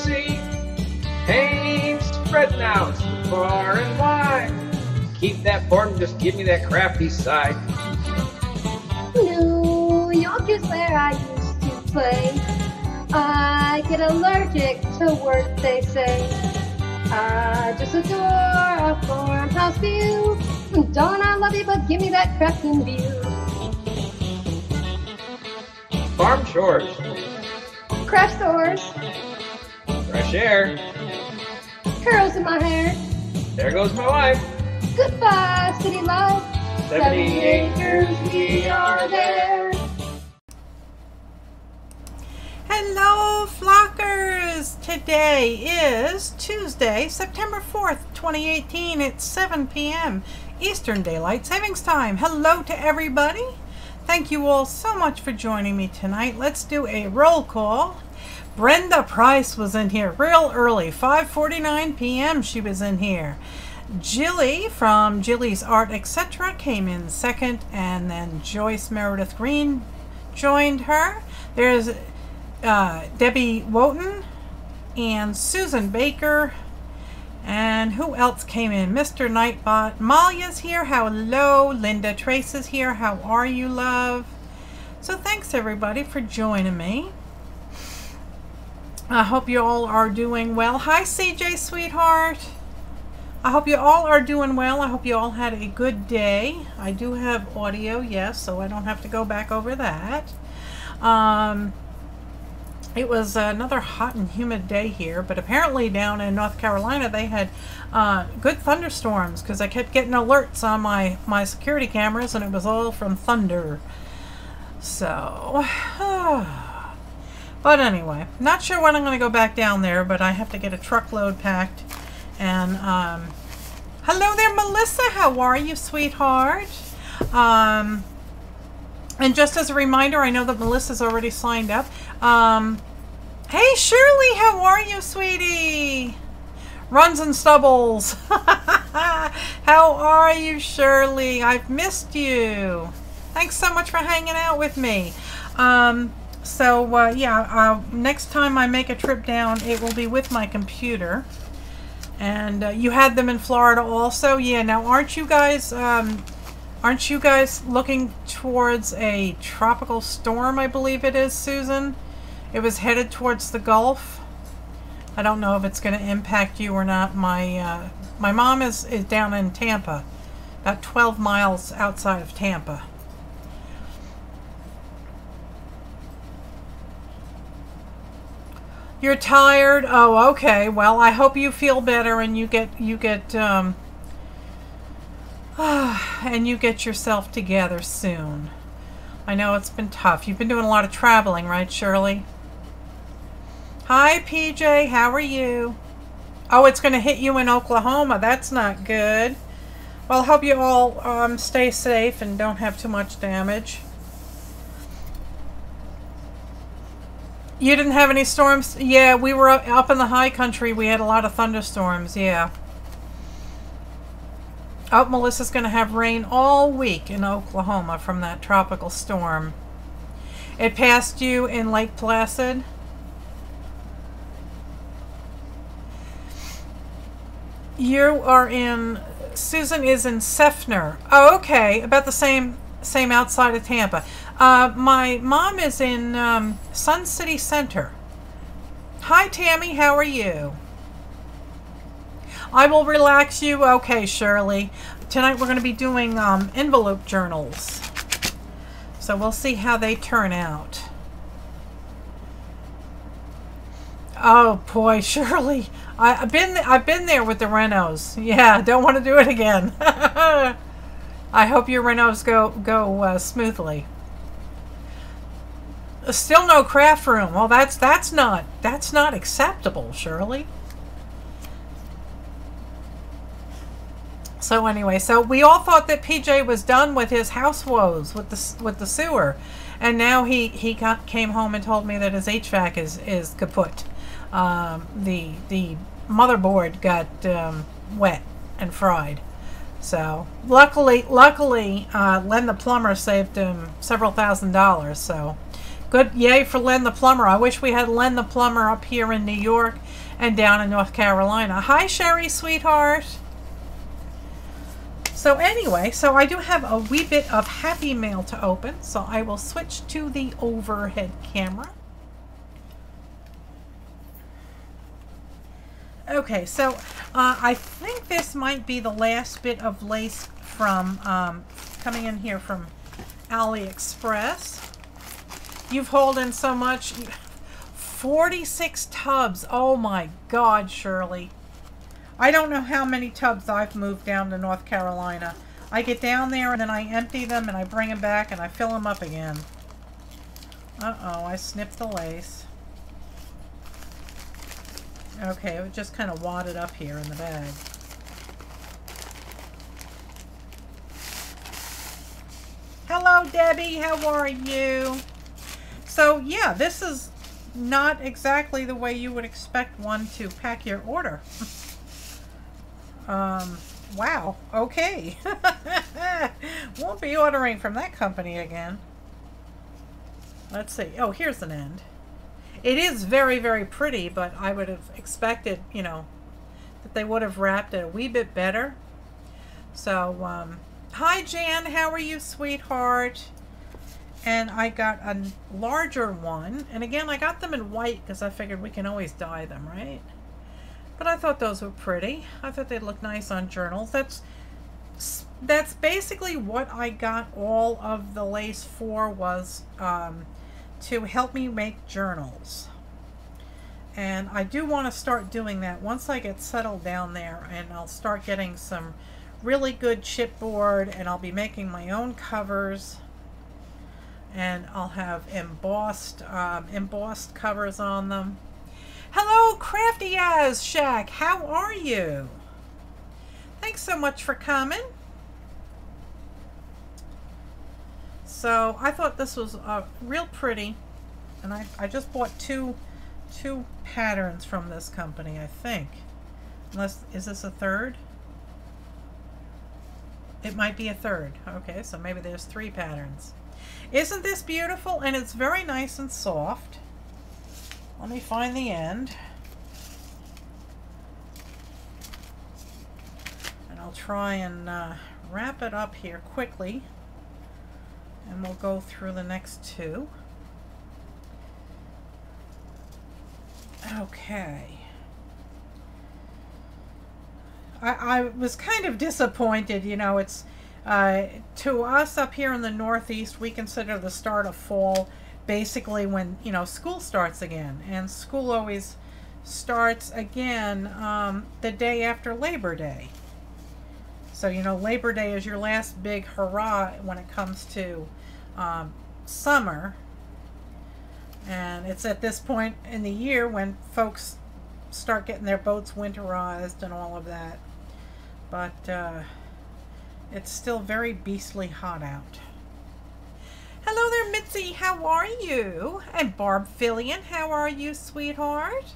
see. Paint spreading out far and wide. Keep that boredom, just give me that crafty side. New York is where I used to play. I get allergic to words they say. I just adore a farmhouse view. Don't I love you, but give me that crafting view. Farm chores. Craft stores. Fresh air. Curls in my hair. There goes my wife. Goodbye, city life. 78 years we are there. Hello, flockers! Today is Tuesday, September 4th, 2018. It's 7 p.m. Eastern Daylight Savings Time. Hello to everybody. Thank you all so much for joining me tonight. Let's do a roll call. Brenda Price was in here real early, 5:49 p.m. she was in here. Jilly from Jilly's Art Etc. came in second, and then Joyce Meredith Green joined her. There's Debbie Wotan and Susan Baker, and who else came in? Mr. Nightbot. Malia's here. Hello. Linda Trace is here. How are you, love? So thanks everybody for joining me. I hope you all are doing well. Hi CJ, sweetheart. I hope you all are doing well. I hope you all had a good day. I do have audio, yes, so I don't have to go back over that. It was another hot and humid day here, but apparently down in North Carolina they had good thunderstorms, because I kept getting alerts on my security cameras, and it was all from thunder. So, but anyway, not sure when I'm going to go back down there, but I have to get a truckload packed. And hello there, Melissa. How are you, sweetheart? And just as a reminder, I know that Melissa's already signed up. Hey, Shirley, how are you, sweetie? Runs and Stubbles. How are you, Shirley? I've missed you. Thanks so much for hanging out with me. Next time I make a trip down, it will be with my computer. And you had them in Florida also? Yeah, now aren't you guys looking towards a tropical storm, I believe it is, Susan? It was headed towards the Gulf. I don't know if it's going to impact you or not. My mom is down in Tampa, about 12 miles outside of Tampa. You're tired? Oh, okay. Well, I hope you feel better and you get and you get yourself together soon. I know it's been tough. You've been doing a lot of traveling, right, Shirley? Hi, PJ. How are you? Oh, it's going to hit you in Oklahoma. That's not good. Well, I hope you all stay safe and don't have too much damage. You didn't have any storms? Yeah, we were up in the high country. We had a lot of thunderstorms, yeah. Oh, Melissa's going to have rain all week in Oklahoma from that tropical storm. It passed you in Lake Placid? You are in... Susan is in Seffner. Oh, okay. About the same outside of Tampa. My mom is in Sun City Center. Hi, Tammy. How are you? I will relax you. Okay, Shirley. Tonight we're going to be doing envelope journals. So we'll see how they turn out. Oh, boy, Shirley. I've been there with the renos. Yeah, don't want to do it again. I hope your renos go smoothly. Still no craft room. Well, that's not acceptable, Shirley. So anyway, so we all thought that PJ was done with his house woes with the sewer, and now he came home and told me that his HVAC is kaput. The motherboard got wet and fried. So luckily, Len the plumber saved him several $1,000s. So Good, yay for Len the plumber. I wish we had Len the plumber up here in New York and down in North Carolina. Hi, Sherry, sweetheart. So anyway, so I do have a wee bit of happy mail to open, so I will switch to the overhead camera. Okay, so I think this might be the last bit of lace from coming in here from AliExpress. You've hauled in so much. 46 tubs. Oh my God, Shirley. I don't know how many tubs I've moved down to North Carolina. I get down there and then I empty them and I bring them back and I fill them up again. Uh-oh, I snipped the lace. Okay, it just kind of wadded up here in the bag. Hello, Debbie. How are you? So, yeah, this is not exactly the way you would expect one to pack your order. Wow. Okay. Won't be ordering from that company again. Let's see. Oh, here's an end. It is very, very pretty, but I would have expected, you know, that they would have wrapped it a wee bit better. So, hi, Jan. How are you, sweetheart? And I got a larger one. And again, I got them in white because I figured we can always dye them, right? But I thought those were pretty. I thought they'd look nice on journals. That's basically what I got all of the lace for, was to help me make journals. And I do want to start doing that once I get settled down there, and I'll start getting some really good chipboard, and I'll be making my own covers, and I'll have embossed covers on them. Hello, Crafty As Shack. How are you? Thanks so much for coming. So I thought this was real pretty, and I just bought two patterns from this company, I think. Unless, is this a third? It might be a third. Okay, so maybe there's 3 patterns. Isn't this beautiful? And it's very nice and soft. Let me find the end. And I'll try and wrap it up here quickly. And we'll go through the next 2. Okay. I was kind of disappointed, you know, it's to us up here in the Northeast, we consider the start of fall basically when, you know, school starts again. And school always starts again the day after Labor Day. So, you know, Labor Day is your last big hurrah when it comes to summer. And it's at this point in the year when folks start getting their boats winterized and all of that. But it's still very beastly hot out. Hello there, Mitzi. How are you? And Barb Fillion, how are you, sweetheart?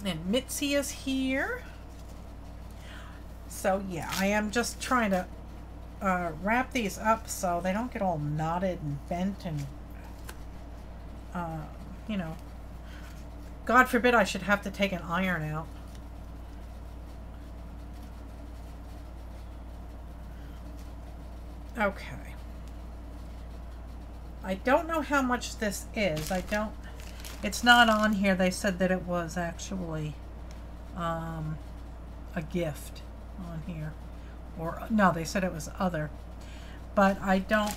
And Mitzi is here. So yeah, I am just trying to wrap these up so they don't get all knotted and bent and you know, God forbid I should have to take an iron out. Okay. I don't know how much this is. It's not on here. They said that it was actually a gift on here. Or no, they said it was other. But I don't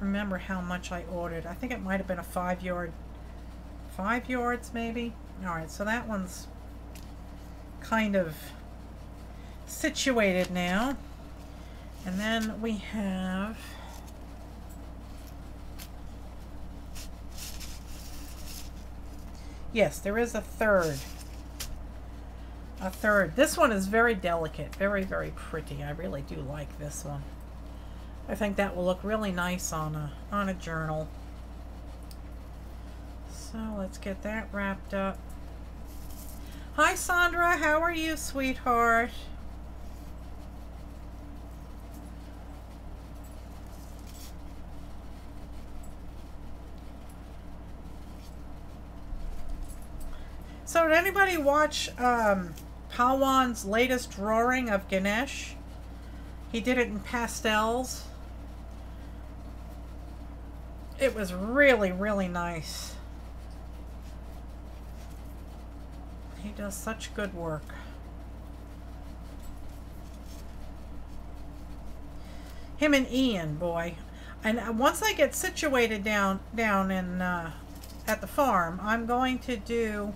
remember how much I ordered. I think it might have been a 5 yard. 5 yards maybe. Alright, so that one's kind of situated now. And then we have yes, there is a third. A third. This one is very delicate, very, very pretty. I really do like this one. I think that will look really nice on a journal. So let's get that wrapped up. Hi Sandra, how are you, sweetheart? So did anybody watch Pawan's latest drawing of Ganesh? He did it in pastels. It was really, really nice. He does such good work. Him and Ian, boy. And once I get situated down in at the farm, I'm going to do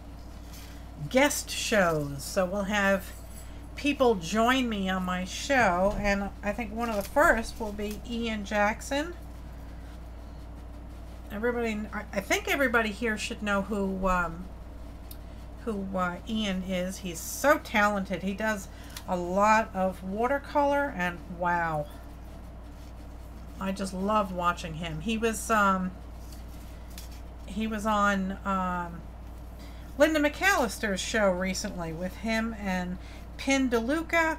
guest shows. So we'll have people join me on my show, and I think one of the first will be Ian Jackson. Everybody, I think everybody here should know who Ian is. He's so talented. He does a lot of watercolor, and wow, I just love watching him. He was on Linda McAllister's show recently with him and Pin DeLuca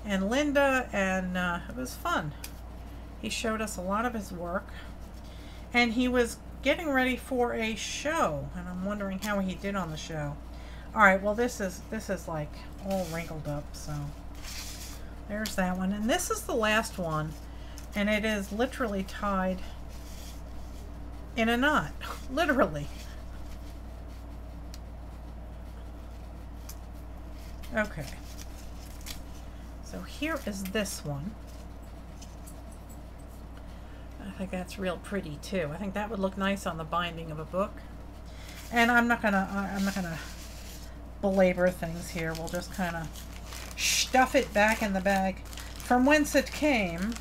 and Linda, and it was fun. He showed us a lot of his work, and he was getting ready for a show, and I'm wondering how he did on the show. All right, well, this is like all wrinkled up, so there's that one. And this is the last one, and it is literally tied in a knot. Literally. Okay. So here is this one. I think that's real pretty too. I think that would look nice on the binding of a book. And I'm not gonna belabor things here. We'll just kind of stuff it back in the bag from whence it came,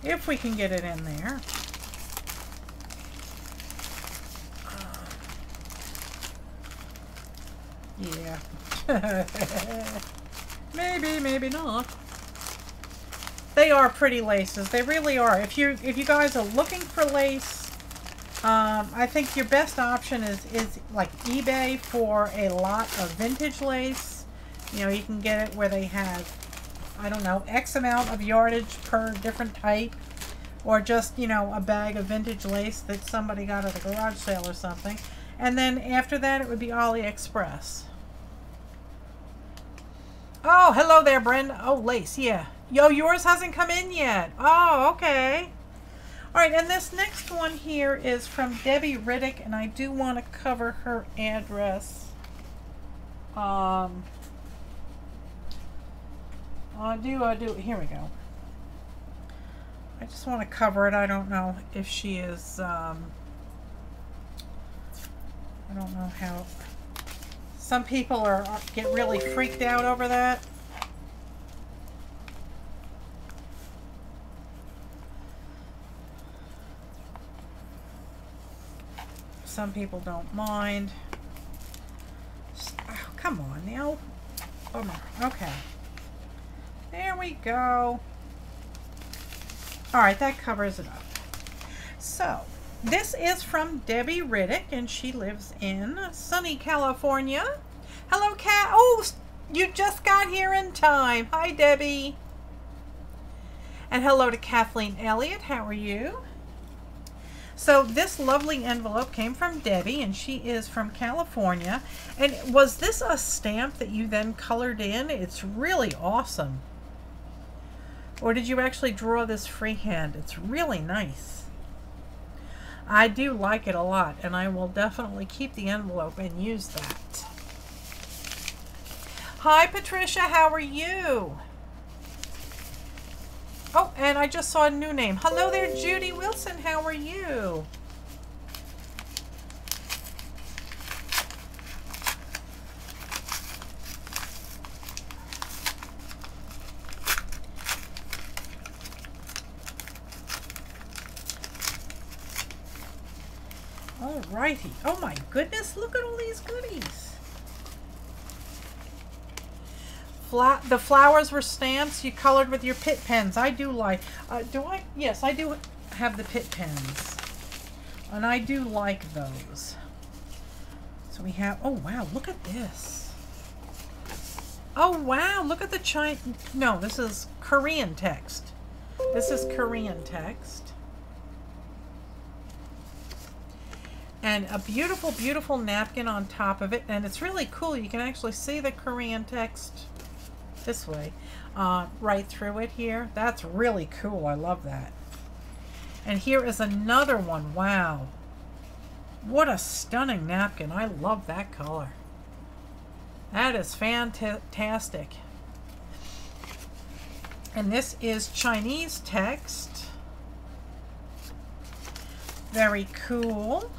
if we can get it in there. Yeah. Maybe, maybe not. They are pretty laces. They really are. If you guys are looking for lace, I think your best option is like eBay for a lot of vintage lace. You know, you can get it where they have, I don't know, X amount of yardage per different type, or just, you know, a bag of vintage lace that somebody got at a garage sale or something. And then after that, it would be AliExpress. Oh, hello there, Brenda. Oh, lace, yeah. Yo, yours hasn't come in yet. Oh, okay. All right, and this next one here is from Debbie Riddick, and I do want to cover her address. I do. Here we go. I just want to cover it. I don't know if she is, I don't know how. Some people get really freaked out over that. Some people don't mind. Oh, come on now. Oh, okay. There we go. All right, that covers it up. So, this is from Debbie Riddick, and she lives in sunny California. Hello, Kat. Oh, you just got here in time. Hi, Debbie. And hello to Kathleen Elliott. How are you? So this lovely envelope came from Debbie, and she is from California. And was this a stamp that you then colored in? It's really awesome. Or did you actually draw this freehand? It's really nice. I do like it a lot, and I will definitely keep the envelope and use that. Hi, Patricia. How are you? Oh, and I just saw a new name. Hello there, Judy Wilson. How are you? All righty. Oh my goodness, look at all these goodies. The flowers were stamps you colored with your Pitt pens. I do like, yes, I do have the Pitt pens. And I do like those. So we have, oh wow, look at this. Oh wow, look at the Chinese, no, this is Korean text. This is Korean text. And a beautiful, beautiful napkin on top of it. And it's really cool. You can actually see the Korean text this way, right through it here. That's really cool. I love that. And here is another one. Wow. What a stunning napkin. I love that color. That is fantastic. And this is Chinese text. Very cool.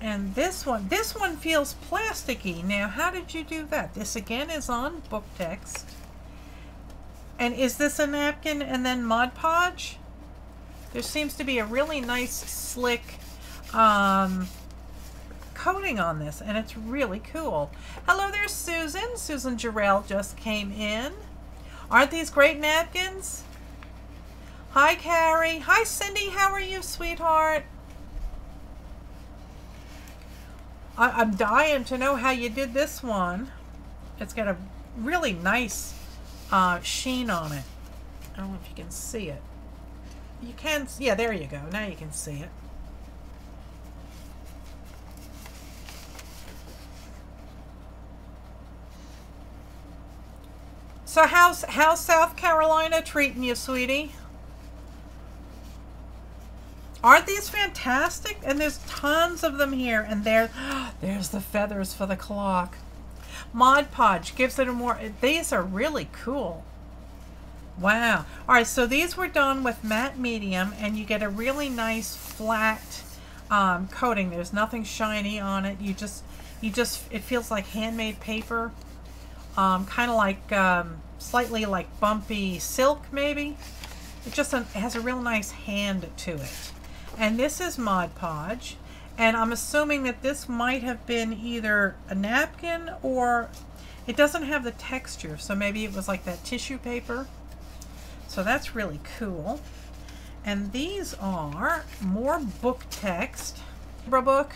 And this one feels plasticky. Now, how did you do that? This again is on book text. And is this a napkin and then Mod Podge? There seems to be a really nice, slick coating on this, and it's really cool. Hello there, Susan. Susan Jarrell just came in. Aren't these great napkins? Hi, Carrie. Hi, Cindy. How are you, sweetheart? I'm dying to know how you did this one. It's got a really nice sheen on it. I don't know if you can see it. You can, yeah, there you go. Now you can see it. So how's South Carolina treating you, sweetie? Aren't these fantastic? And there's tons of them here. And there's the feathers for the clock. Mod Podge gives it a more, these are really cool. Wow. All right, so these were done with matte medium, and you get a really nice flat coating. There's nothing shiny on it. It feels like handmade paper. Kind of like slightly like bumpy silk, maybe. It has a real nice hand to it. And this is Mod Podge, and I'm assuming that this might have been either a napkin or it doesn't have the texture, so maybe it was like that tissue paper. So that's really cool. And these are more book text. Book.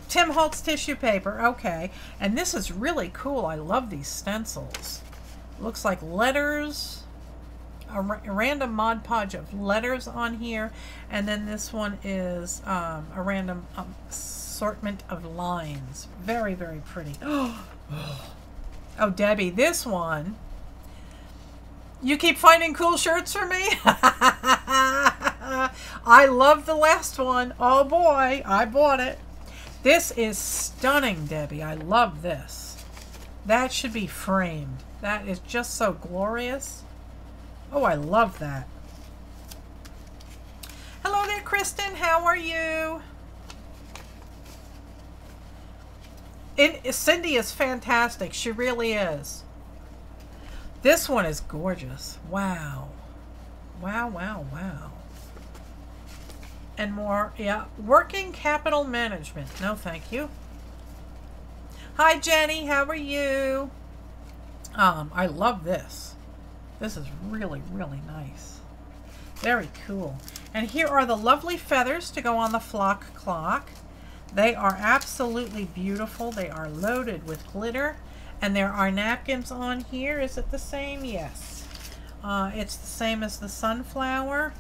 Tim Holtz tissue paper. Okay. And this is really cool. I love these stencils. Looks like letters. A random Mod Podge of letters on here. And then this one is a random assortment of lines. Very, very pretty. Oh, Debbie, this one. You keep finding cool shirts for me? I love the last one. Oh boy, I bought it. This is stunning, Debbie. I love this. That should be framed. That is just so glorious. Oh, I love that. Hello there, Kristen. How are you? Cindy is fantastic. She really is. This one is gorgeous. Wow. Wow, wow, wow. And more, yeah. Working capital management. No, thank you. Hi, Jenny. How are you? I love this. This is really, really nice. Very cool. And here are the lovely feathers to go on the flock clock. They are absolutely beautiful. They are loaded with glitter. And there are napkins on here. Is it the same? Yes. It's the same as the sunflower.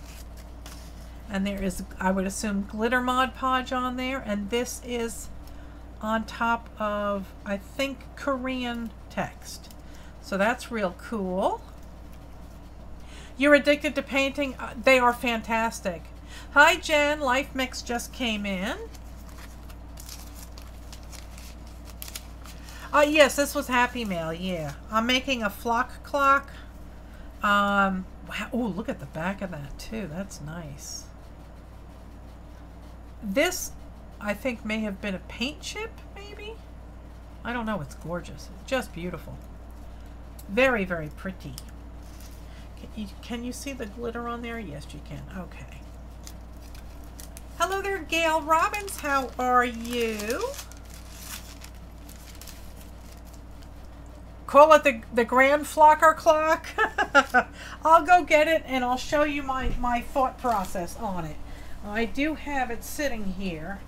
And there is, I would assume, glitter Mod Podge on there. And this is on top of, I think, Korean text. So that's real cool. You're addicted to painting? They are fantastic. Hi, Jen. Life Mix just came in. Yes, this was Happy Mail, yeah. I'm making a flock clock. Wow, oh, look at the back of that, too. That's nice. This, I think, may have been a paint chip, maybe? I don't know. It's gorgeous. It's just beautiful. Very, very pretty. Can you see the glitter on there? Yes, you can. Okay. Hello there, Gail Robbins. How are you? Call it the Grand Flocker Clock. I'll go get it and I'll show you my thought process on it. I do have it sitting here.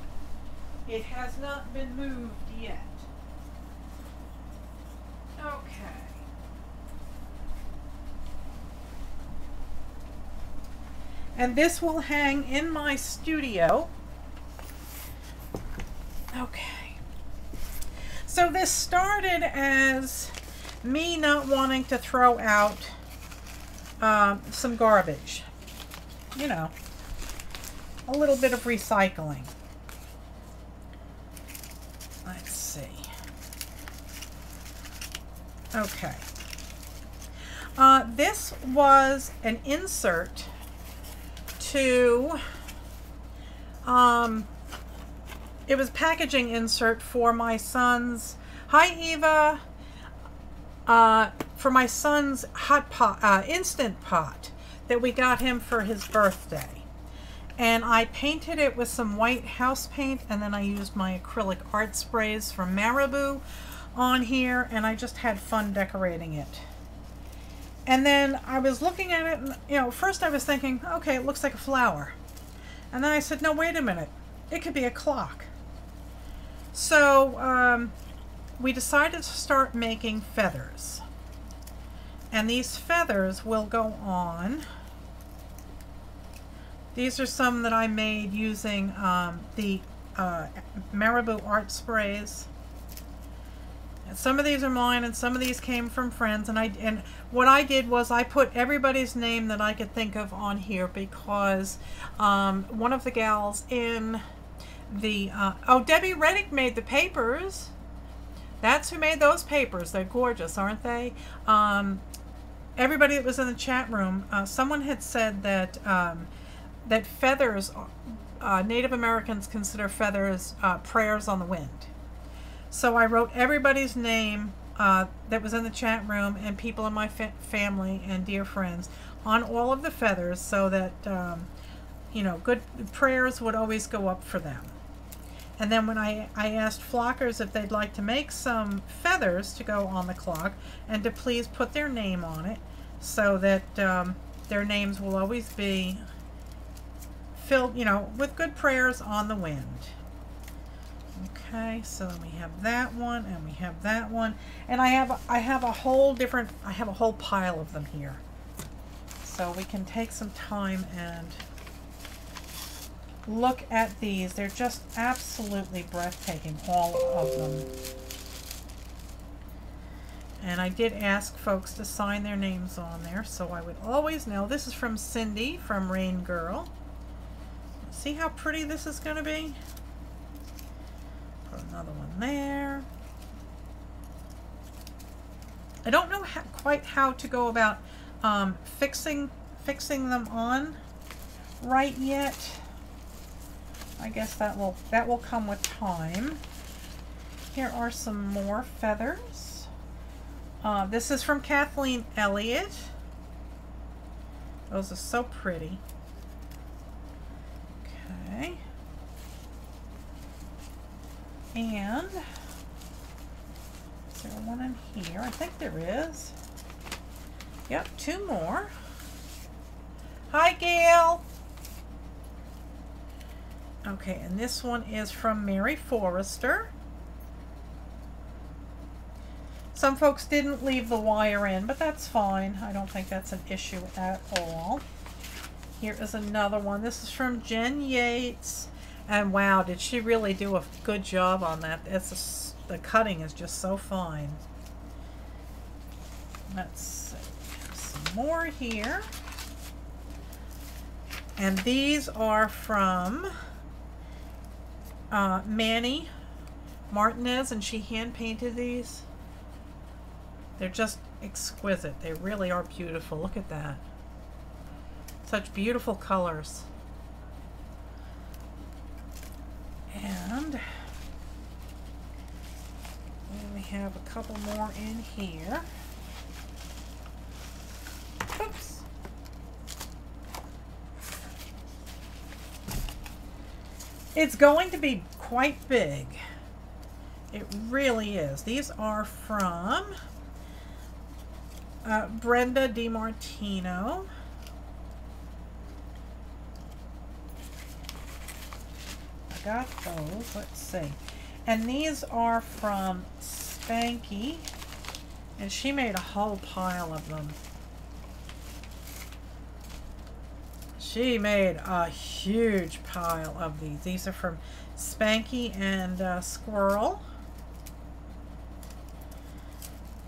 It has not been moved yet. Okay. And this will hang in my studio. Okay. So this started as me not wanting to throw out some garbage. You know, a little bit of recycling. Let's see. Okay. This was an insert to, it was packaging insert for my son's, hi Eva, for my son's hot pot, instant pot that we got him for his birthday. And I painted it with some white house paint, and then I used my acrylic art sprays from Marabou on here, and I just had fun decorating it. And then I was looking at it, and, you know, first I was thinking, okay, it looks like a flower. And then I said, no, wait a minute. It could be a clock. So we decided to start making feathers. And these feathers will go on. These are some that I made using the Marabou art sprays. And some of these are mine, and some of these came from friends. And what I did was I put everybody's name that I could think of on here, because one of the gals in the oh, Debbie Reddick made the papers. That's who made those papers. They're gorgeous, aren't they? Everybody that was in the chat room, someone had said that that feathers, Native Americans consider feathers prayers on the wind. So I wrote everybody's name that was in the chat room, and people in my family and dear friends, on all of the feathers, so that you know, good prayers would always go up for them. And then when I asked flockers if they'd like to make some feathers to go on the clock, and to please put their name on it, so that their names will always be filled, you know, with good prayers on the wind. Okay, so we have that one, and we have that one, and I have a whole pile of them here. So we can take some time and look at these. They're just absolutely breathtaking, all of them. And I did ask folks to sign their names on there, so I would always know. This is from Cindy from Rain Girl. See how pretty this is going to be? Put another one there. I don't know quite how to go about fixing them on right yet. I guess that will come with time. Here are some more feathers. This is from Kathleen Elliott. Those are so pretty. Okay. And is there one in here? I think there is. Yep, two more. Hi, Gail. Okay, and this one is from Mary Forrester. Some folks didn't leave the wire in, but that's fine. I don't think that's an issue at all. Here is another one. This is from Jen Yates. And wow, did she really do a good job on that. The cutting is just so fine. Let's see. Some more here. And these are from Manny Martinez, and she hand painted these. They're just exquisite. They really are beautiful. Look at that. Such beautiful colors. And then we have a couple more in here. Oops. It's going to be quite big. It really is. These are from Brenda DiMartino. I got those. Let's see. And these are from Spankie. And she made a whole pile of them. She made a huge pile of these. These are from Spankie and Squirrel.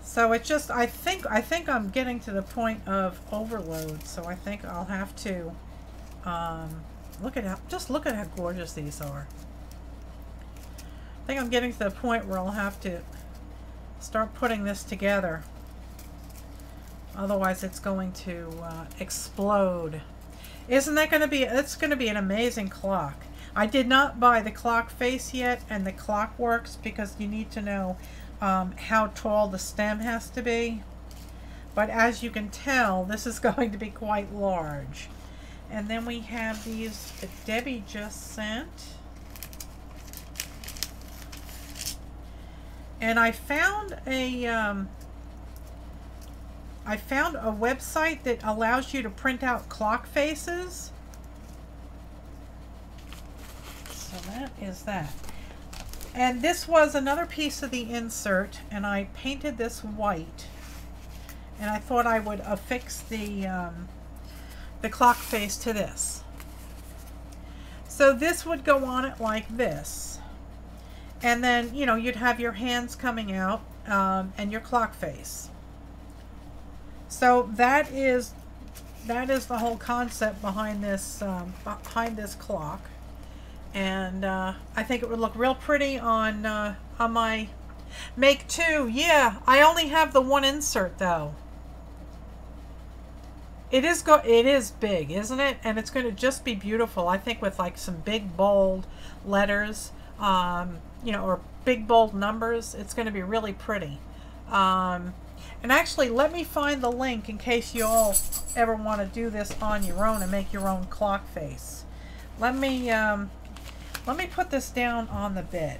So it just, I think I'm getting to the point of overload. So I think I'll have to look at how gorgeous these are. I think I'm getting to the point where I'll have to start putting this together. Otherwise it's going to explode. Isn't that going to be, it's going to be an amazing clock. I did not buy the clock face yet and the clock works because you need to know how tall the stem has to be. But as you can tell, this is going to be quite large. And then we have these that Debbie just sent. And I found a website that allows you to print out clock faces. So that is that. And this was another piece of the insert, and I painted this white. And I thought I would affix the clock face to this. So this would go on it like this. And then, you know, you'd have your hands coming out and your clock face. So that is the whole concept behind this clock. And I think it would look real pretty on my Make 2. Yeah, I only have the one insert though. It is big, isn't it? And it's going to just be beautiful. I think with like some big bold letters, you know, or big bold numbers, it's going to be really pretty. And actually, let me find the link in case you all ever want to do this on your own and make your own clock face. Let me put this down on the bed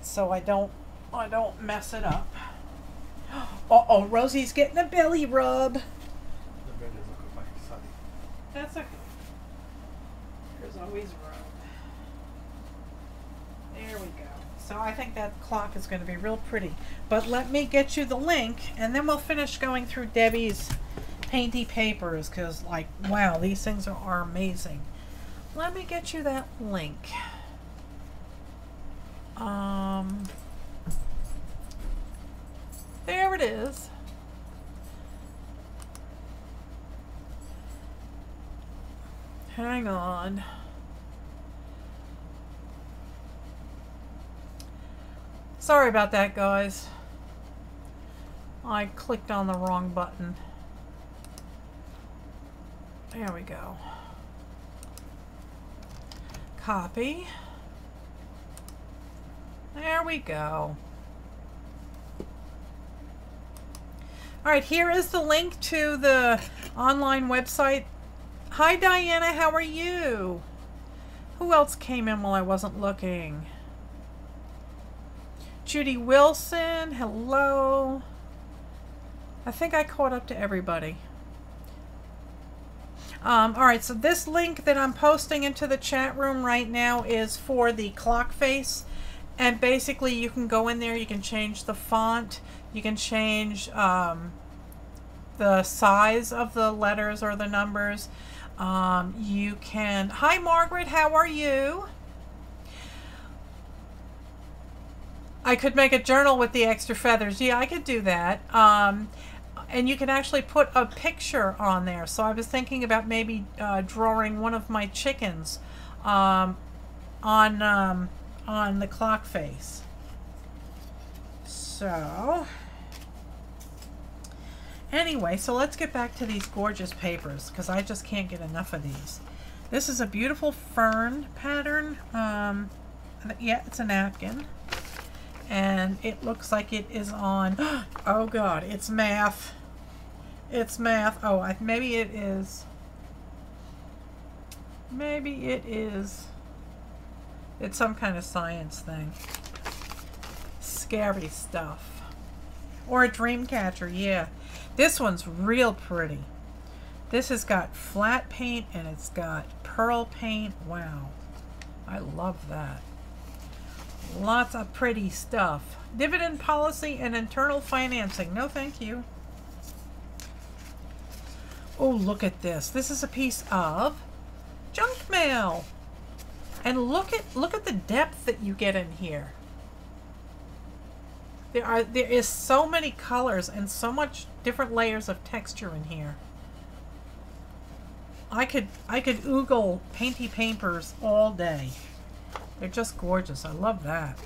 so I don't mess it up. Uh-oh, Rosie's getting a belly rub. The bed is looking like sunny. That's okay. There's always room. There we go. So I think that clock is going to be real pretty. But let me get you the link, and then we'll finish going through Debbie's painty papers, because, like, wow, these things are amazing. Let me get you that link. There it is. Hang on. Sorry about that, guys. I clicked on the wrong button. There we go. Copy. There we go. Alright, here is the link to the online website. Hi Diana, how are you? Who else came in while I wasn't looking? Judy Wilson, hello. I think I caught up to everybody. Alright, so this link that I'm posting into the chat room right now is for the clock face. And basically you can go in there, you can change the font, you can change the size of the letters or the numbers. You can... Hi Margaret, how are you? I could make a journal with the extra feathers. Yeah, I could do that. And you can actually put a picture on there. So I was thinking about maybe drawing one of my chickens on the clock face. So anyway, so let's get back to these gorgeous papers because I just can't get enough of these. This is a beautiful fern pattern. Yeah, it's a napkin. And it looks like it is on, oh God, it's math. It's math. Oh, maybe it is. Maybe it is. It's some kind of science thing. Scary stuff. Or a dream catcher, yeah. This one's real pretty. This has got flat paint and it's got pearl paint. Wow. I love that. Lots of pretty stuff. Dividend policy and internal financing. No, thank you. Oh, look at this. This is a piece of junk mail. And look at the depth that you get in here. There is so many colors and so much different layers of texture in here. I could oogle painty papers all day. They're just gorgeous. I love that.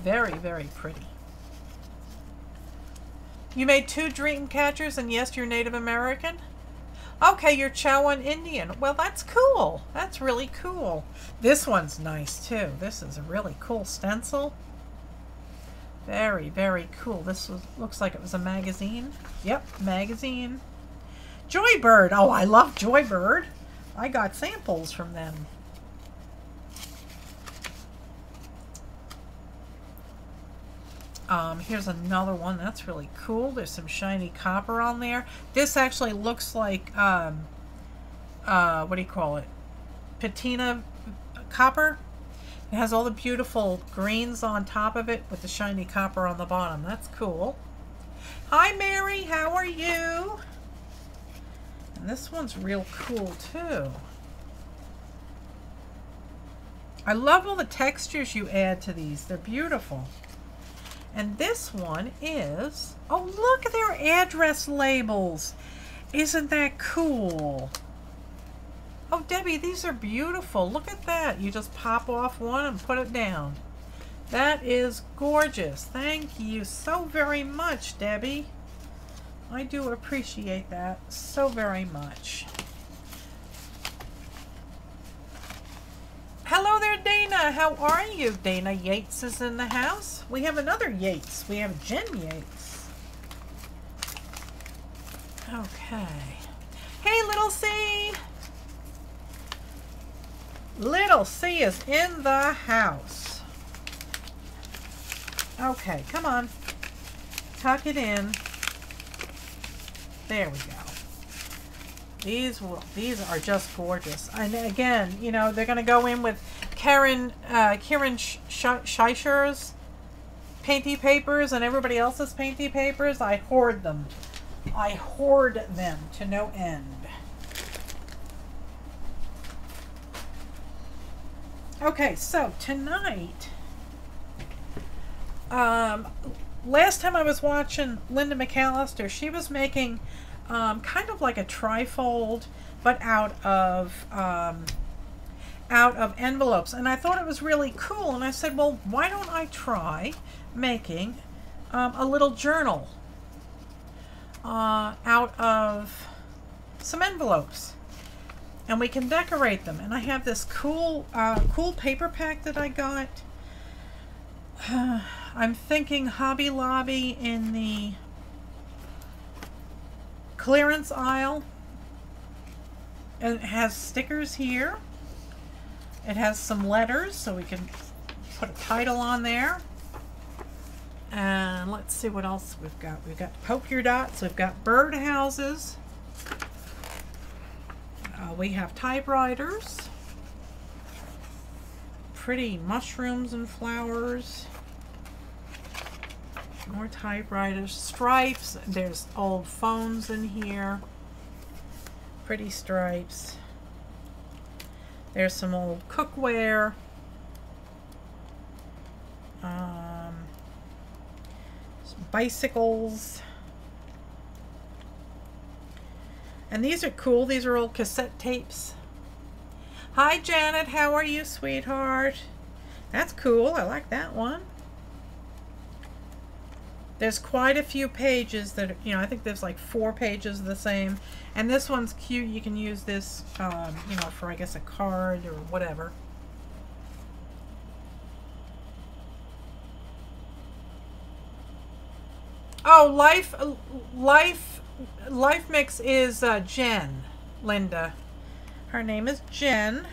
Very, very pretty. You made 2 dream catchers, and yes, you're Native American? Okay, you're Chowan Indian. Well, that's cool. That's really cool. This one's nice, too. This is a really cool stencil. Very, very cool. This looks like it was a magazine. Yep, magazine. Joybird. Oh, I love Joybird. I got samples from them. Here's another one. That's really cool. There's some shiny copper on there. This actually looks like, what do you call it? Patina copper. It has all the beautiful greens on top of it with the shiny copper on the bottom. That's cool. Hi, Mary. How are you? And this one's real cool, too. I love all the textures you add to these. They're beautiful. And this one is, oh, look at their address labels. Isn't that cool? Oh, Debbie, these are beautiful. Look at that. You just pop off one and put it down. That is gorgeous. Thank you so very much, Debbie. I do appreciate that so very much. Hello there, Dana. How are you? Dana Yates is in the house. We have another Yates. We have Jen Yates. Okay. Hey, Little C. Little C is in the house. Okay, come on. Tuck it in. There we go. These are just gorgeous. And again, you know, they're going to go in with Kieran Scheischer's painty papers and everybody else's painty papers. I hoard them. I hoard them to no end. Okay, so tonight, last time I was watching Linda McAllister, she was making kind of like a trifold, but out of envelopes, and I thought it was really cool. And I said, well, why don't I try making a little journal out of some envelopes, and we can decorate them. And I have this cool paper pack that I got. I'm thinking Hobby Lobby in the clearance aisle. And it has stickers here. It has some letters, so we can put a title on there. And let's see what else we've got. We've got polka dots. We've got birdhouses. We have typewriters. Pretty mushrooms and flowers. More typewriters. Stripes. There's old phones in here. Pretty stripes. There's some old cookware. Some bicycles. And these are cool. These are old cassette tapes. Hi, Janet. How are you, sweetheart? That's cool. I like that one. There's quite a few pages that, you know, I think there's like 4 pages of the same. And this one's cute. You can use this, you know, for, I guess, a card or whatever. Oh, Life Mix is Jen, Linda. Her name is Jen.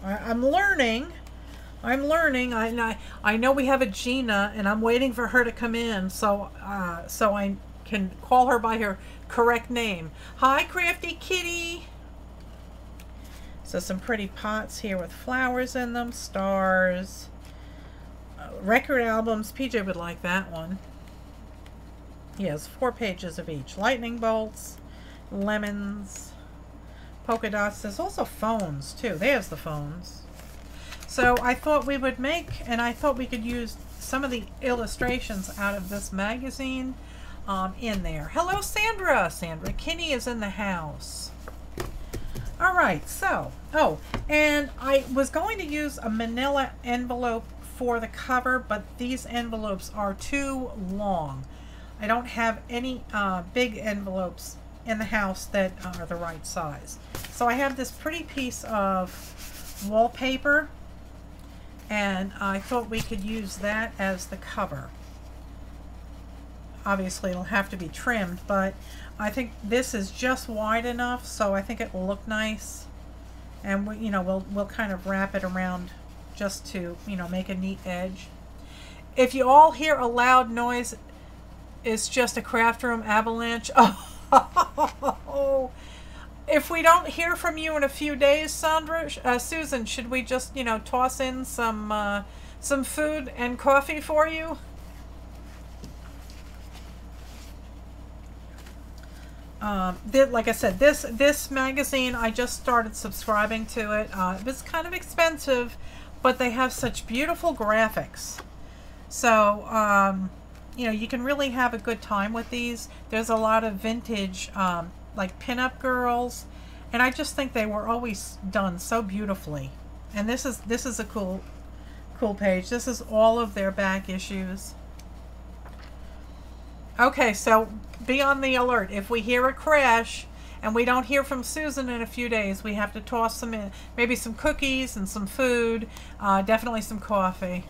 I'm learning. I know we have a Gina, and I'm waiting for her to come in, so I can call her by her correct name. Hi, Crafty Kitty. So some pretty pots here with flowers in them, stars, record albums. PJ would like that one. He has 4 pages of each. Lightning bolts, lemons, polka dots. There's also phones too. There's the phones. So I thought we would make, and I thought we could use some of the illustrations out of this magazine in there. Hello, Sandra. Sandra Kinney is in the house. All right, so, oh, and I was going to use a manila envelope for the cover, but these envelopes are too long. I don't have any big envelopes in the house that are the right size. So I have this pretty piece of wallpaper, and I thought we could use that as the cover. Obviously it'll have to be trimmed, but I think this is just wide enough, so I think it will look nice. And we, you know, we'll kind of wrap it around just to, you know, make a neat edge. If you all hear a loud noise, it's just a craft room avalanche. Oh, if we don't hear from you in a few days, Sandra, Susan, should we just, you know, toss in some food and coffee for you? Like I said, this magazine, I just started subscribing to it. It was kind of expensive, but they have such beautiful graphics. So, you know, you can really have a good time with these. There's a lot of vintage, like pinup girls, and I just think they were always done so beautifully. And this is a cool page. This is all of their back issues. Okay, so be on the alert. If we hear a crash and we don't hear from Susan in a few days, we have to toss some in. Maybe some cookies and some food, definitely some coffee.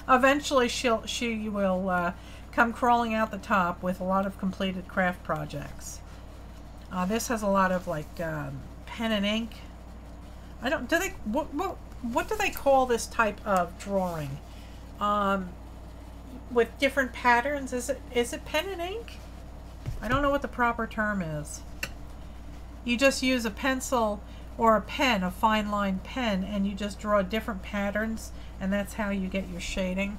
Eventually she will come crawling out the top with a lot of completed craft projects. This has a lot of like pen and ink. I don't, do they, what do they call this type of drawing? With different patterns, is it pen and ink? I don't know what the proper term is. You just use a pencil or a pen, a fine line pen, and you just draw different patterns, and that's how you get your shading.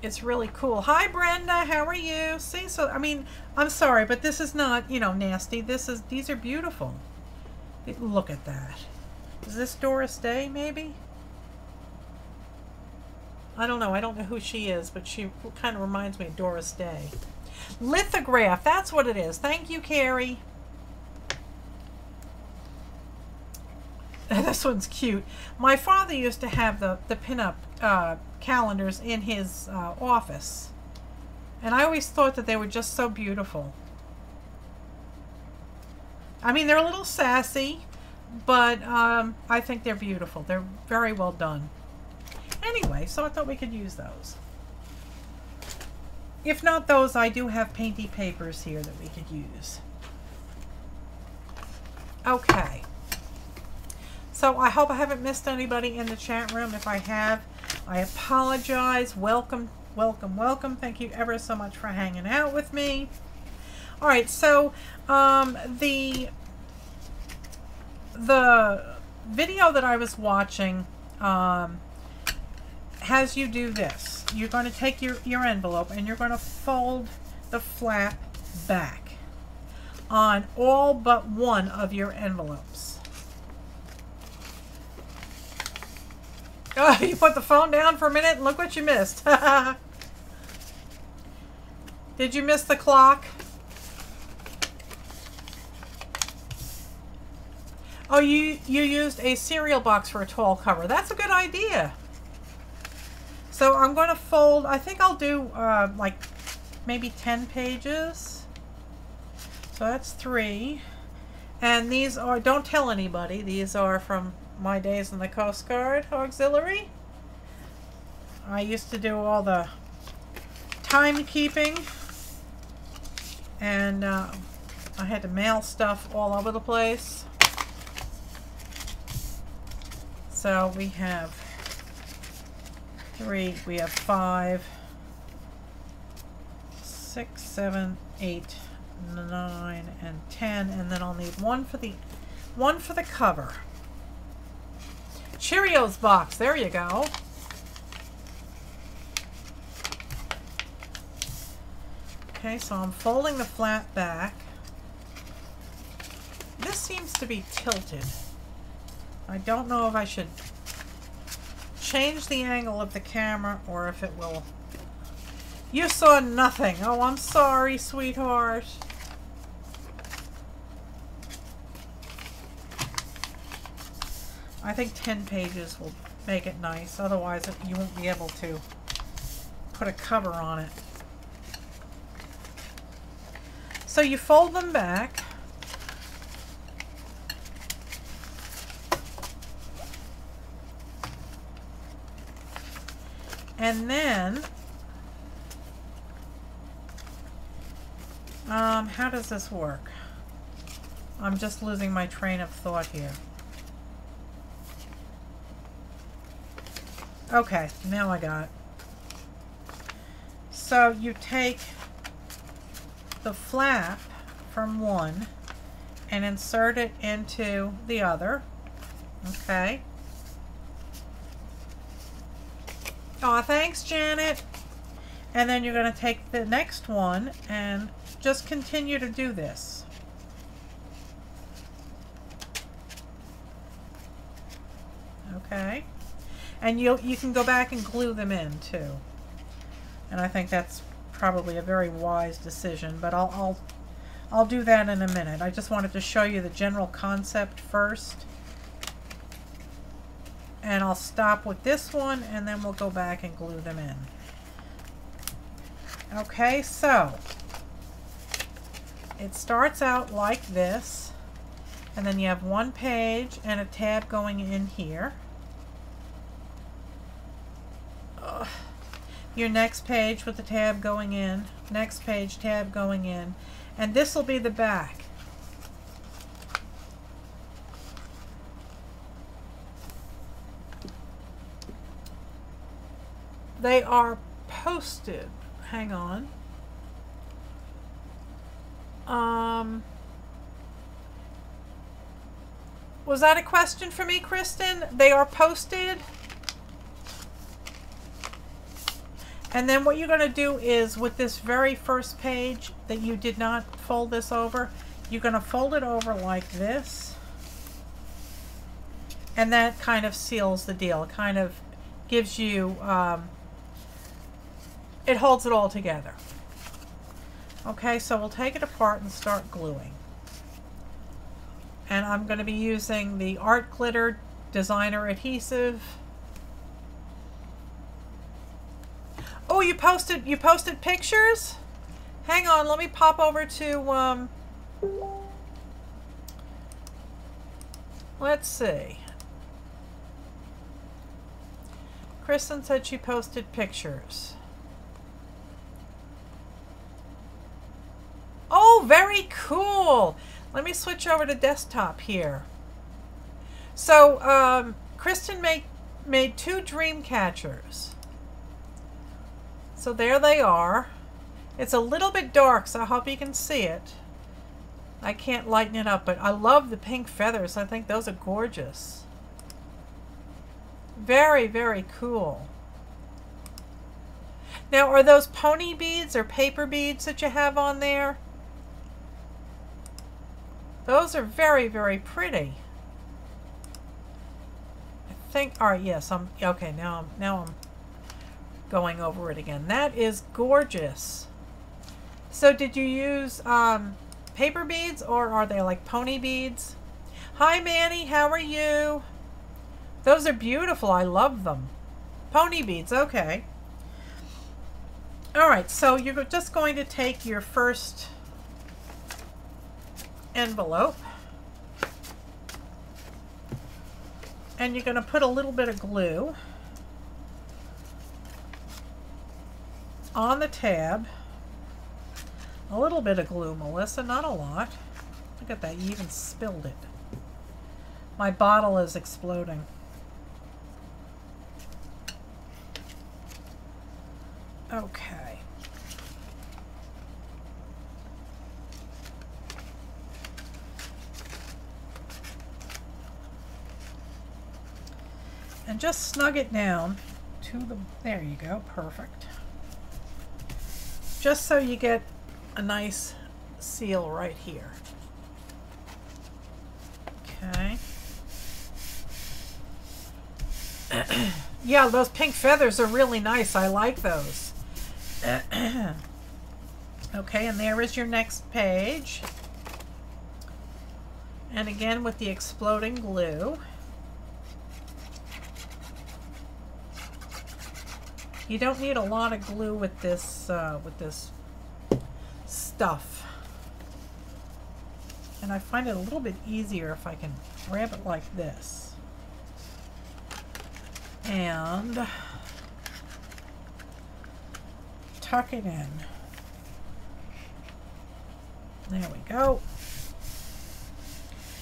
It's really cool. Hi Brenda, how are you? See, so I mean, I'm sorry, but this is not, you know, nasty. These are beautiful. Look at that. Is this Doris Day maybe? I don't know. I don't know who she is, but she kind of reminds me of Doris Day. Lithograph. That's what it is. Thank you, Carrie. This one's cute. My father used to have the pinup calendars in his office. And I always thought that they were just so beautiful. I mean, they're a little sassy, but I think they're beautiful. They're very well done. Anyway, so I thought we could use those. If not those, I do have painty papers here that we could use. Okay. So I hope I haven't missed anybody in the chat room. If I have, I apologize. Welcome, welcome, welcome. Thank you ever so much for hanging out with me. All right, so the video that I was watching has you do this. You're going to take your envelope and you're going to fold the flap back on all but one of your envelopes. Oh, you put the phone down for a minute and look what you missed. Did you miss the clock? Oh, you used a cereal box for a tall cover. That's a good idea. So I'm going to fold, I think I'll do like maybe 10 pages. So that's 3. And these are, don't tell anybody, these are from my days in the Coast Guard Auxiliary. I used to do all the timekeeping, and I had to mail stuff all over the place. So we have 3, we have 5, 6, 7, 8, 9, and 10, and then I'll need one for the cover. Cheerios box, there you go. Okay, so I'm folding the flap back. This seems to be tilted. I don't know if I should change the angle of the camera or if it will... You saw nothing. Oh, I'm sorry, sweetheart. I think 10 pages will make it nice. Otherwise, you won't be able to put a cover on it. So you fold them back. And then, how does this work? I'm just losing my train of thought here. Okay, now I got it. So you take the flap from one and insert it into the other. Okay. Aw, thanks, Janet. And then you're going to take the next one and just continue to do this. Okay. And you can go back and glue them in too. And I think that's probably a very wise decision, but I'll do that in a minute. I just wanted to show you the general concept first. And I'll stop with this one and then we'll go back and glue them in. Okay, so it starts out like this, and then you have one page and a tab going in here. Your next page with the tab going in, next page, tab going in, and this will be the back. They are posted. Hang on. Was that a question for me, Kristen? They are posted. And then what you're going to do is with this very first page that you did not fold this over, you're going to fold it over like this. And that kind of seals the deal. It kind of gives you, it holds it all together. Okay, so we'll take it apart and start gluing. And I'm going to be using the Art Glitter Designer Adhesive. Oh, you posted pictures? Hang on, let me pop over to, let's see. Kristen said she posted pictures. Oh, very cool. Let me switch over to desktop here. So, Kristen made 2 dream catchers. So there they are. It's a little bit dark, so I hope you can see it. I can't lighten it up, but I love the pink feathers. I think those are gorgeous. Very, very cool. Now, are those pony beads or paper beads that you have on there? Those are very, very pretty. I think, all right, yes, okay, now I'm going over it again. That is gorgeous. So did you use paper beads or are they like pony beads? Hi Manny, how are you? Those are beautiful. I love them. Pony beads, okay. All right, so you're just going to take your first envelope and you're going to put a little bit of glue on the tab. A little bit of glue, Melissa, not a lot. Look at that, you even spilled it. My bottle is exploding. Okay. And just snug it down to the, there you go, perfect. Just so you get a nice seal right here. Okay. Yeah, those pink feathers are really nice. I like those. Okay, and there is your next page. And again with the exploding glue. You don't need a lot of glue with this stuff. And I find it a little bit easier if I can grab it like this. And tuck it in. There we go.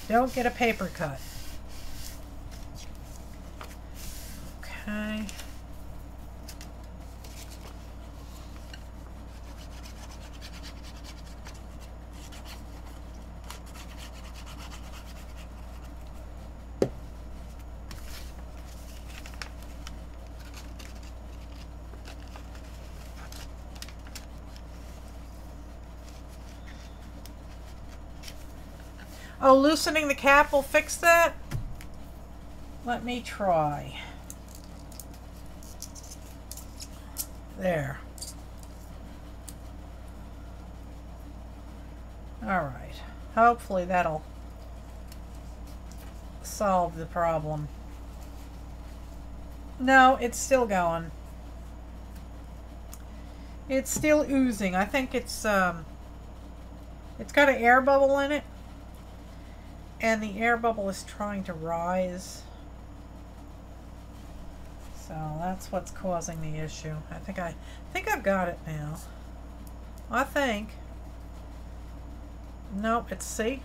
Don't get a paper cut. Okay. Oh, loosening the cap will fix that? Let me try. There. All right. Hopefully that'll solve the problem. No, it's still going. It's still oozing. I think it's got an air bubble in it. And the air bubble is trying to rise. So that's what's causing the issue. I think I've got it now. I think. Nope, it's see.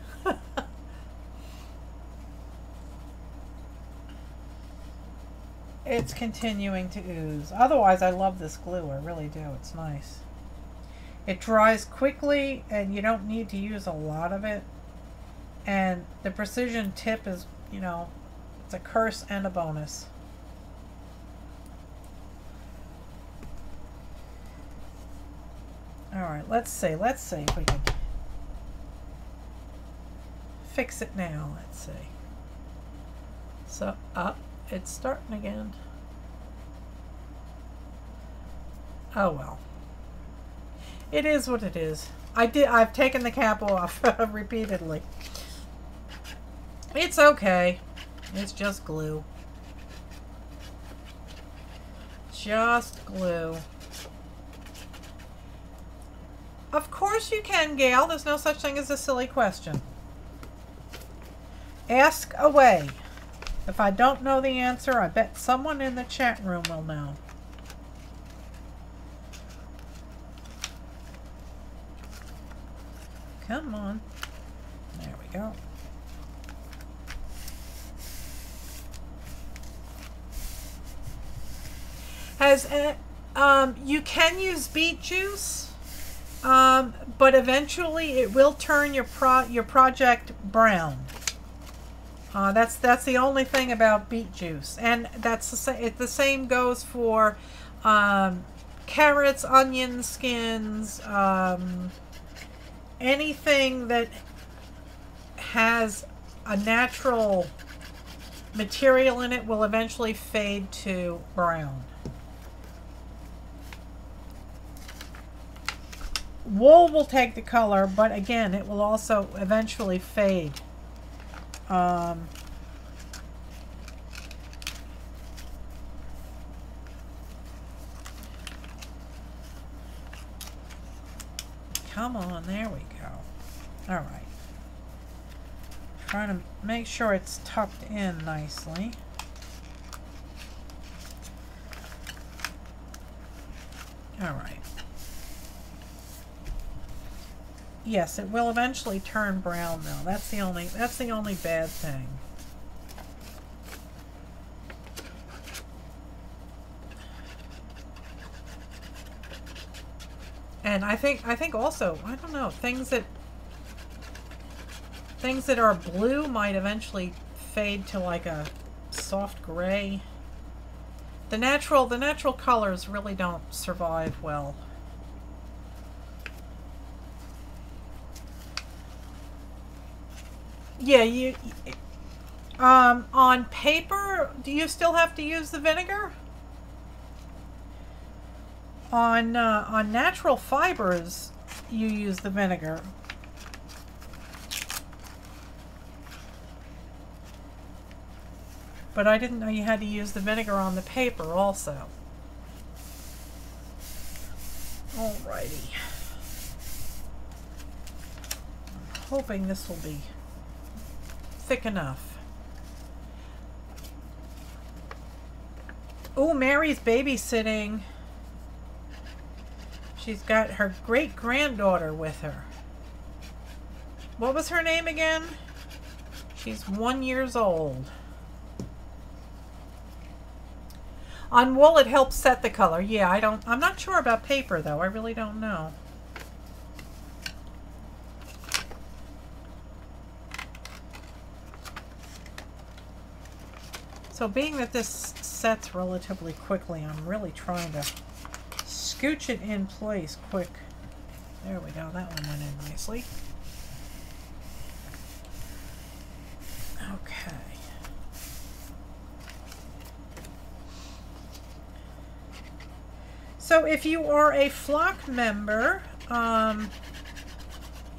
It's continuing to ooze. Otherwise, I love this glue. I really do. It's nice. It dries quickly and you don't need to use a lot of it. And the precision tip is, you know, it's a curse and a bonus. All right, let's see if we can fix it now. Let's see. So, it's starting again. Oh well. It is what it is. I've taken the cap off repeatedly. It's okay. It's just glue. Just glue. Of course you can, Gail. There's no such thing as a silly question. Ask away. If I don't know the answer, I bet someone in the chat room will know. Come on. There we go. You can use beet juice, but eventually it will turn your project brown. That's the only thing about beet juice, and that's the same goes for carrots, onion skins, anything that has a natural material in it will eventually fade to brown. Wool will take the color, but again, it will also eventually fade. Come on, there we go. All right. Trying to make sure it's tucked in nicely. All right. Yes, it will eventually turn brown though. That's the only bad thing. And I think also, I don't know, things that are blue might eventually fade to like a soft gray. The natural colors really don't survive well. Yeah, on paper, do you still have to use the vinegar? On natural fibers, you use the vinegar. But I didn't know you had to use the vinegar on the paper also. Alrighty. I'm hoping this will be thick enough. Oh, Mary's babysitting. She's got her great-granddaughter with her. What was her name again? She's 1 year old. On wool, it helps set the color. Yeah, I'm not sure about paper, though. I really don't know. So being that this sets relatively quickly, I'm really trying to scooch it in place quick. There we go. That one went in nicely. Okay. So if you are a flock member,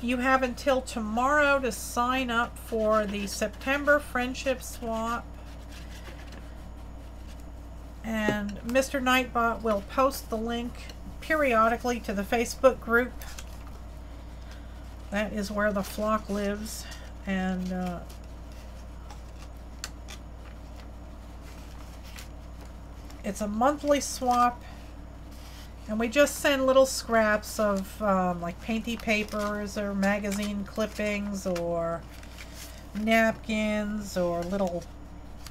you have until tomorrow to sign up for the September Friendship Swap. And Mr. Nightbot will post the link periodically to the Facebook group. That is where the flock lives. And it's a monthly swap. And we just send little scraps of like painty papers or magazine clippings or napkins or little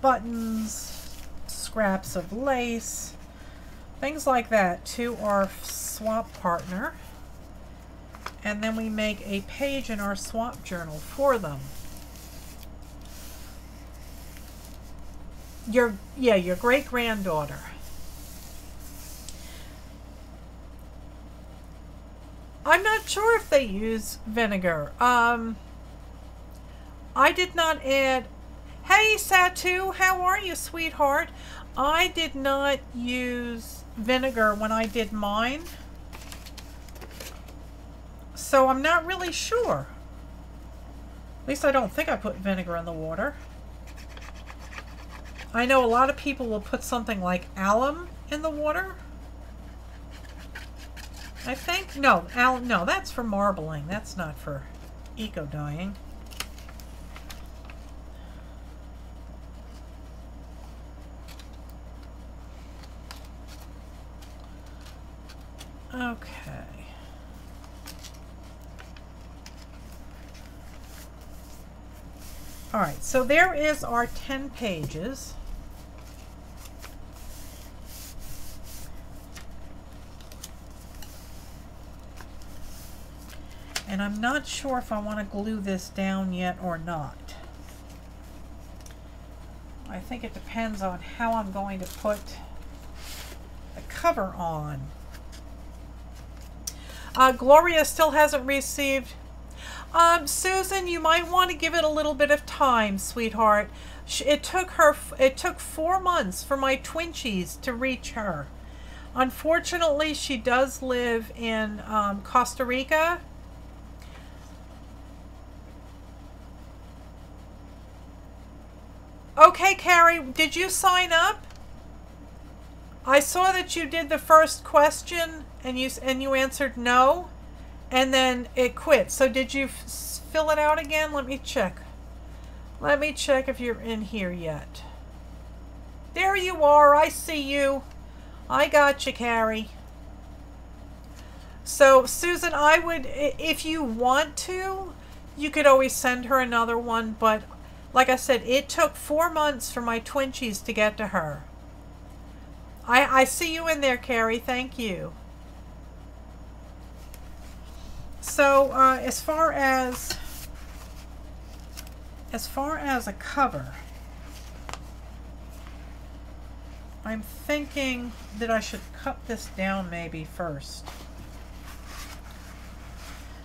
buttons, scraps of lace, things like that to our swap partner. And then we make a page in our swap journal for them. Your great-granddaughter. I'm not sure if they use vinegar. I did not add... Hey, Satu, how are you, sweetheart? I did not use vinegar when I did mine. So I'm not really sure. At least I don't think I put vinegar in the water. I know a lot of people will put something like alum in the water. I think, no, that's for marbling. That's not for eco-dyeing. Okay. All right, so there is our 10 pages. And I'm not sure if I want to glue this down yet or not. I think it depends on how I'm going to put the cover on. Gloria still hasn't received. Susan, you might want to give it a little bit of time, sweetheart. It took 4 months for my Twinchies to reach her. Unfortunately, she does live in Costa Rica. Okay, Carrie, did you sign up? I saw that you did the first question and you answered no, and then it quit. So did you fill it out again? Let me check. Let me check if you're in here yet. There you are. I see you. I got you, Carrie. So Susan, I would, if you want to, you could always send her another one, but like I said, it took 4 months for my Twinchies to get to her. I see you in there, Carrie. Thank you. So as far as a cover, I'm thinking that I should cut this down maybe first,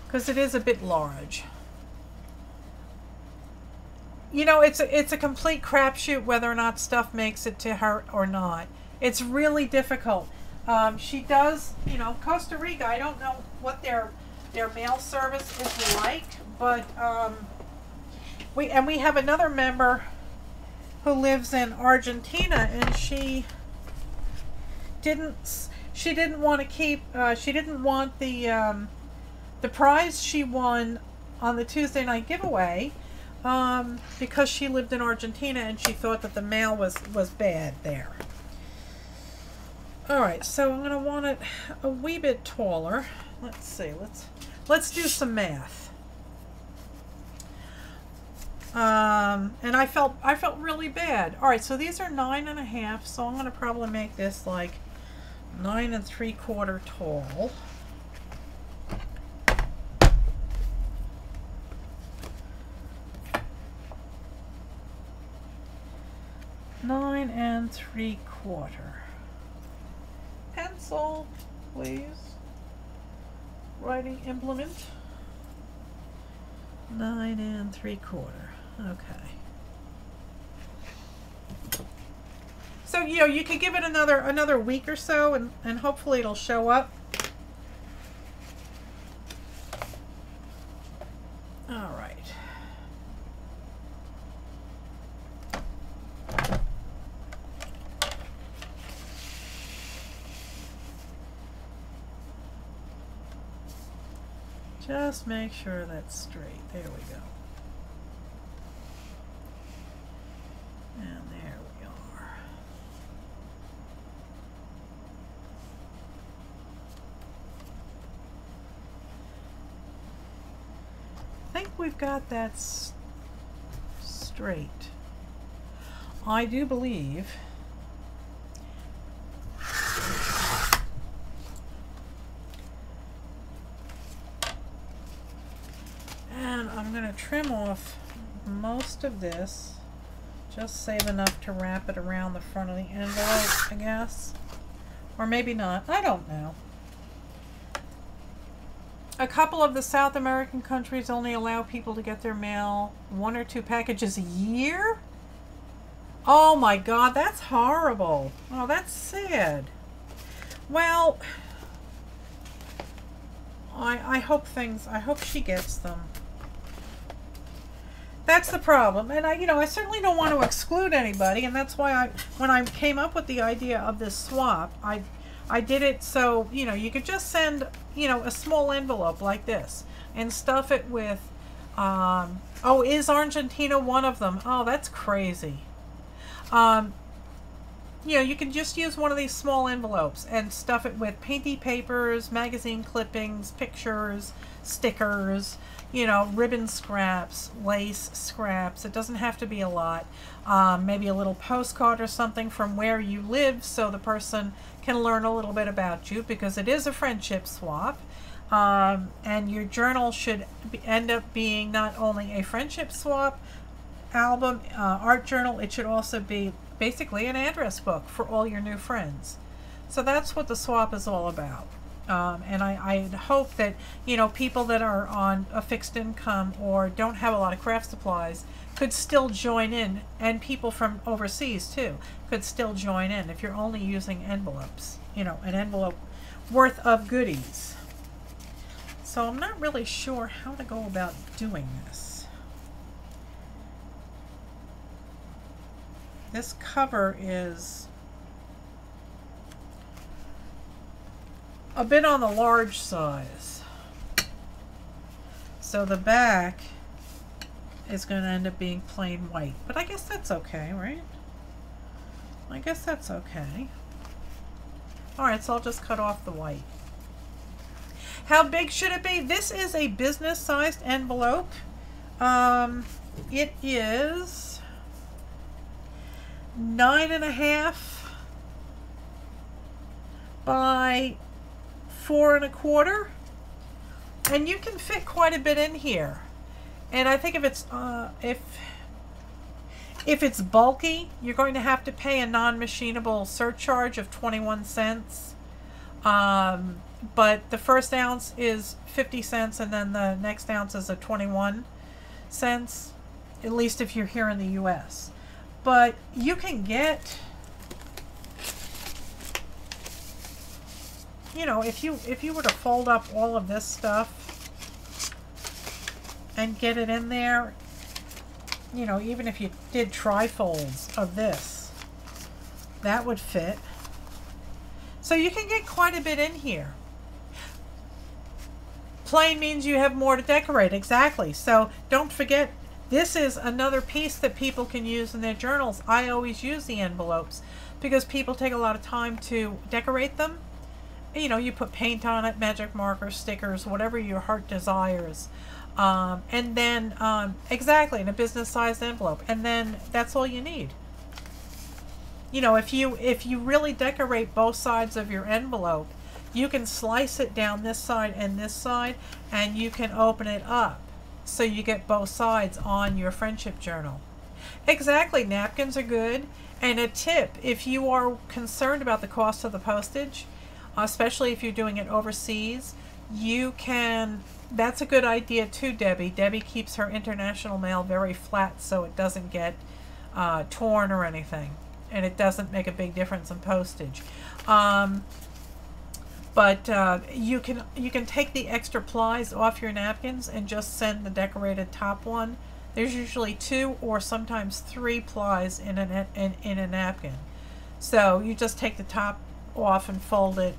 because it is a bit large. you know, it's a complete crapshoot whether or not stuff makes it to her or not. It's really difficult. She does, you know, Costa Rica. I don't know what their mail service is like, but we have another member who lives in Argentina, and she didn't want to keep. She didn't want the prize she won on the Tuesday night giveaway because she lived in Argentina and she thought that the mail was bad there. All right, so I'm gonna want it a wee bit taller. Let's see. Let's do some math. And I felt really bad. All right, so these are 9.5, so I'm gonna probably make this like 9 3/4 tall. Nine 3/4. Pencil, please. Writing implement. 9 3/4. Okay. So, you know, you could give it another week or so, and hopefully it'll show up. All right. Just make sure that's straight. There we go. And there we are. I think we've got that straight. I do believe. And I'm going to trim off most of this. Just save enough to wrap it around the front of the envelope, I guess. Or maybe not. I don't know. A couple of the South American countries only allow people to get their mail 1 or 2 packages a year? Oh my God, that's horrible. Oh, that's sad. Well, I hope she gets them. That's the problem, and I certainly don't want to exclude anybody, and that's why when I came up with the idea of this swap, I did it so you could just send a small envelope like this and stuff it with. Oh, is Argentina one of them? Oh, that's crazy. You can just use one of these small envelopes and stuff it with painty papers, magazine clippings, pictures, stickers. Ribbon scraps, lace scraps. It doesn't have to be a lot. Maybe a little postcard or something from where you live so the person can learn a little bit about you, because it is a friendship swap. And your journal should end up being not only a friendship swap album, art journal, it should also be basically an address book for all your new friends. So that's what the swap is all about. And I hope that, people that are on a fixed income or don't have a lot of craft supplies could still join in, and people from overseas too could still join in if you're only using envelopes, an envelope worth of goodies. So I'm not really sure how to go about doing this. This cover is a bit on the large size. So the back is going to end up being plain white. But I guess that's okay, right? I guess that's okay. Alright, so I'll just cut off the white. How big should it be? This is a business-sized envelope. It is 9.5 by 4 1/4, and you can fit quite a bit in here. And I think if it's bulky, you're going to have to pay a non-machinable surcharge of 21 cents. But the first ounce is 50 cents, and then the next ounce is a 21 cents. at least if you're here in the US. But you can get, you know, if you were to fold up all of this stuff and get it in there, you know, even if you did trifolds of this, that would fit. So you can get quite a bit in here. Plain means you have more to decorate, exactly. So don't forget, this is another piece that people can use in their journals. I always use the envelopes because people take a lot of time to decorate them. You know, you put paint on it, magic markers, stickers, whatever your heart desires. And then, exactly, in a business-sized envelope. And then that's all you need. You know, if you really decorate both sides of your envelope, you can slice it down this side, and you can open it up so you get both sides on your friendship journal. Exactly, napkins are good. And a tip, if you are concerned about the cost of the postage, especially if you're doing it overseas, you can, that's a good idea too, Debbie. Debbie keeps her international mail very flat so it doesn't get torn or anything, and it doesn't make a big difference in postage. But you can take the extra plies off your napkins and just send the decorated top one. There's usually 2 or sometimes 3 plies in a napkin. So you just take the top off and fold it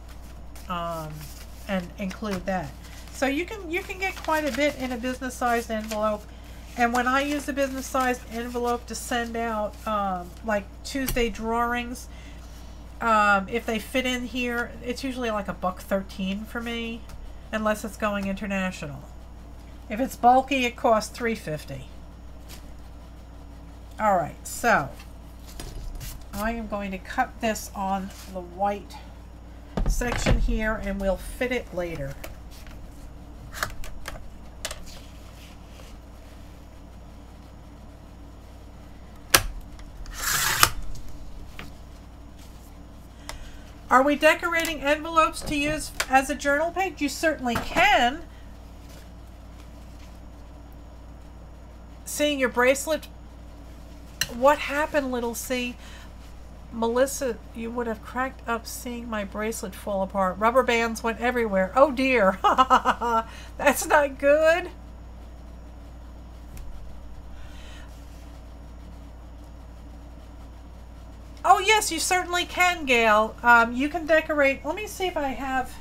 and include that. So you can get quite a bit in a business-sized envelope. And when I use the business-sized envelope to send out like Tuesday drawings, if they fit in here, it's usually like $1.13 for me, unless it's going international. If it's bulky, it costs $3.50. All right, so I am going to cut this on the white section here, and we'll fit it later. Are we decorating envelopes to use as a journal page? You certainly can. Seeing your bracelet. What happened, little C? Melissa, you would have cracked up seeing my bracelet fall apart. Rubber bands went everywhere. Oh dear. That's not good. Oh yes, you certainly can, Gail. You can decorate. Let me see if I have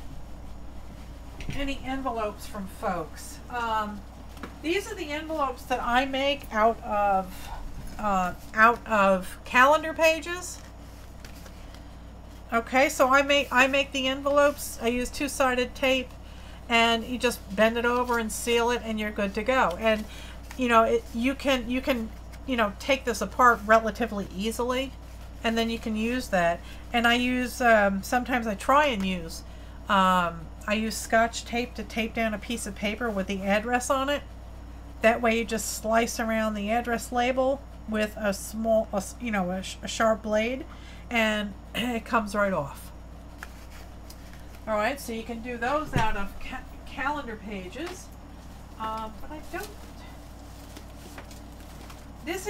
any envelopes from folks. These are the envelopes that I make out of calendar pages. Okay, so I make the envelopes. I use 2-sided tape, and you just bend it over and seal it, and you're good to go. And you know, you can you know, take this apart relatively easily, and then you can use that. And I use sometimes I try and use I use Scotch tape to tape down a piece of paper with the address on it. That way you just slice around the address label with a small, you know, a sharp blade, and it comes right off. All right, so you can do those out of calendar pages, but I don't. This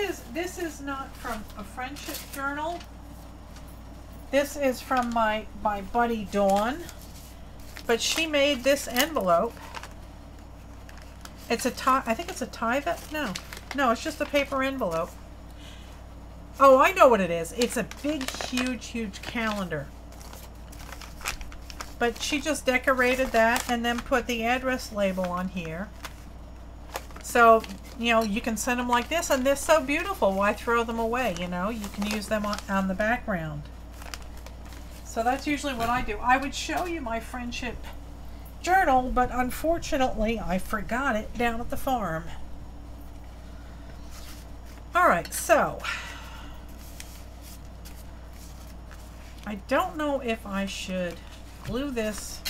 is not from a friendship journal. This is from my buddy Dawn, but she made this envelope. It's a tie. I think it's a tie that. No, it's just a paper envelope. Oh, I know what it is. It's a big, huge calendar. But she just decorated that and then put the address label on here. So, you know, you can send them like this, and they're so beautiful. Why throw them away, you know? You can use them on the background. So that's usually what I do. I would show you my friendship journal, but unfortunately I forgot it down at the farm. All right, so I don't know if I should glue this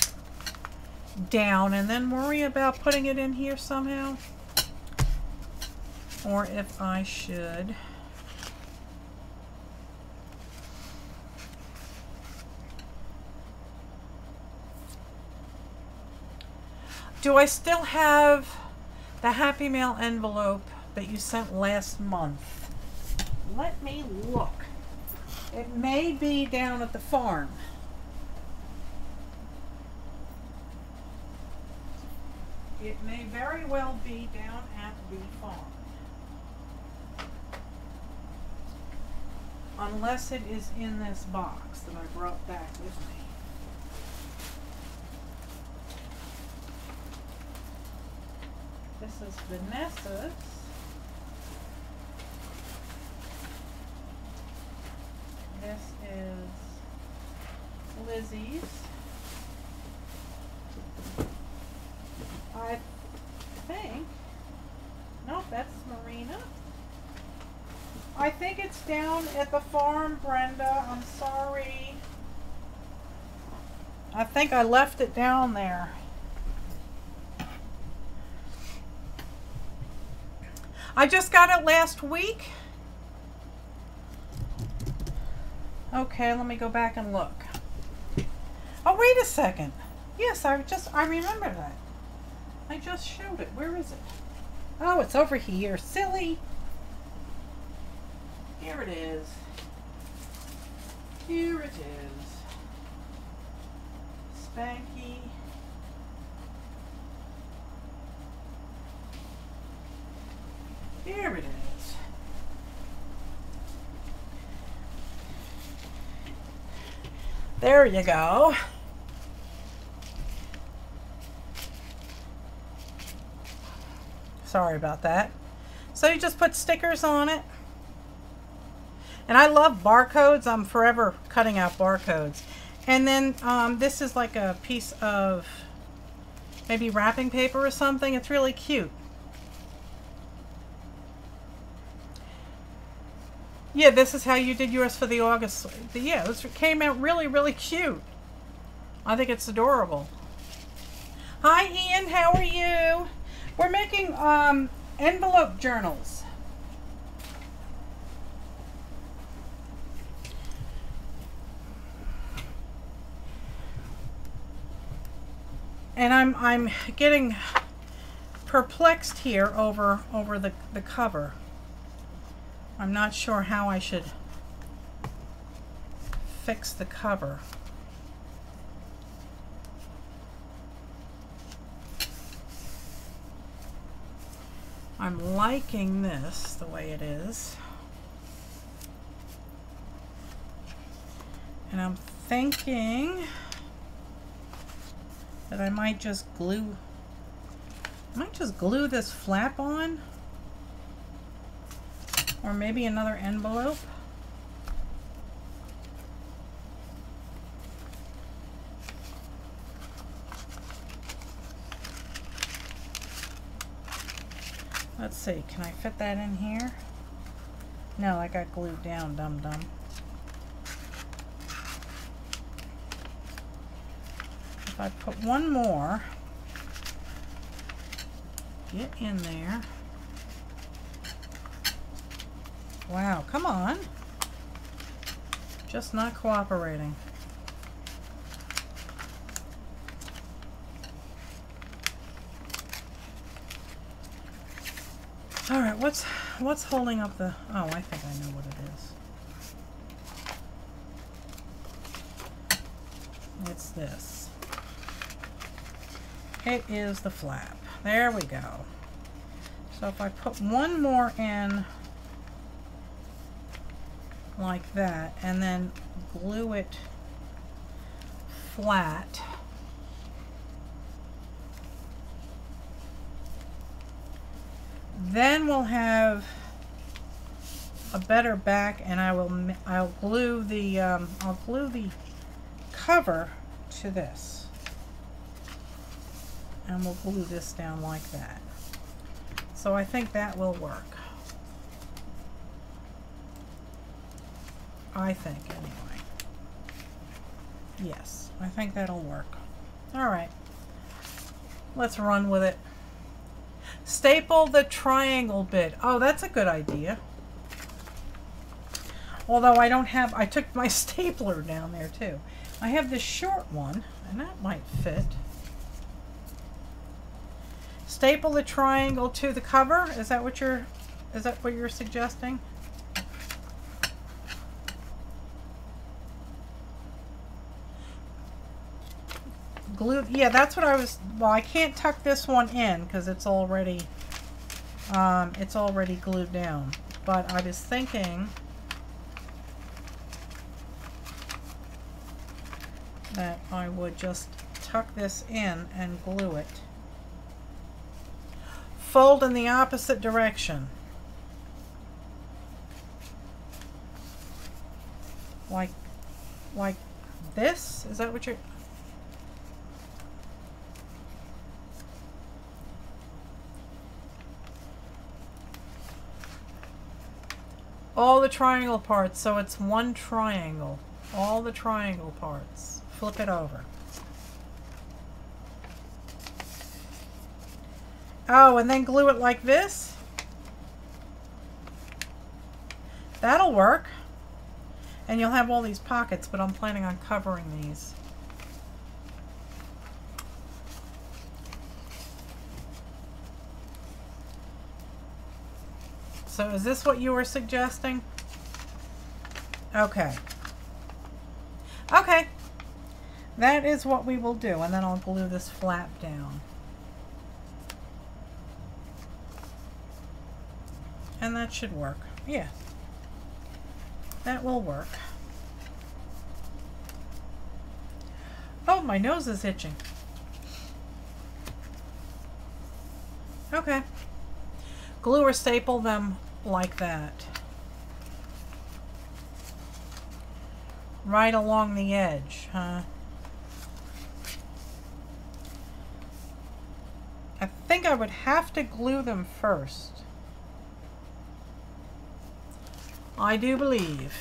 down and then worry about putting it in here somehow, or if I should do I still have the Happy Mail envelope that you sent last month. Let me look. It may be down at the farm. It may very well be down at the farm. Unless it is in this box that I brought back with me. This is Vanessa's. This is Lizzie's. I think, no, that's Marina. I think it's down at the farm, Brenda. I'm sorry. I think I left it down there. I just got it last week. Okay, let me go back and look. Oh, wait a second. Yes, I remember that. I just showed it. Where is it? Oh, it's over here. Silly. Here it is. Here it is. Spankie. Here it is. There you go. Sorry about that. So you just put stickers on it. And I love barcodes. I'm forever cutting out barcodes. And then this is like a piece of maybe wrapping paper or something. It's really cute. Yeah, this is how you did yours for the August. Yeah, this came out really, really cute. I think it's adorable. Hi, Ian. How are you? We're making envelope journals. And I'm getting perplexed here over the cover. I'm not sure how I should fix the cover. I'm liking this the way it is. And I'm thinking that I might just glue this flap on, or maybe another envelope. Let's see, can I fit that in here? No, I got glued down, dum-dum. If I put one more, get in there. Wow, come on. Just not cooperating. All right, what's holding up the, oh, I think I know what it is. It's this. It is the flap. There we go. So if I put one more in like that and then glue it flat, then we'll have a better back, and I'll glue the cover to this, and we'll glue this down like that. So I think that will work. I think anyway. Yes, I think that'll work. All right, let's run with it. Staple the triangle bit. Oh, that's a good idea. Although I took my stapler down there too. I have this short one, and that might fit. Staple the triangle to the cover. Is that what you're Is that what you're suggesting? Glue, yeah, that's what I was, well, I can't tuck this one in because it's already glued down. But I was thinking that I would just tuck this in and glue it. Fold in the opposite direction. Like this? Is that what you're... All the triangle parts, so it's one triangle. All the triangle parts. Flip it over. Oh, and then glue it like this? That'll work. And you'll have all these pockets, but I'm planning on covering these. So is this what you were suggesting? Okay. Okay. That is what we will do, and then I'll glue this flap down. And that should work. Yeah. That will work. Oh, my nose is itching. Okay. Glue or staple them like that. Right along the edge, huh? I think I would have to glue them first. I do believe.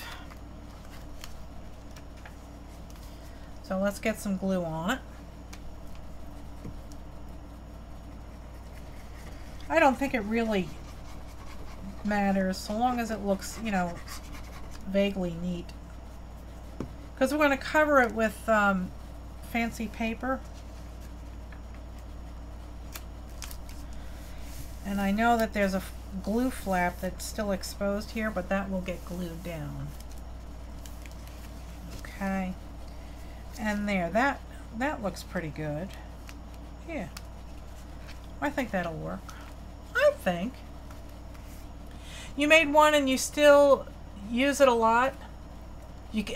So let's get some glue on it. I don't think it really matters so long as it looks, you know, vaguely neat. Because we're going to cover it with fancy paper. And I know that there's a glue flap that's still exposed here, but that will get glued down. Okay. And there, that looks pretty good. Yeah. I think that'll work. I think. You made one and you still use it a lot?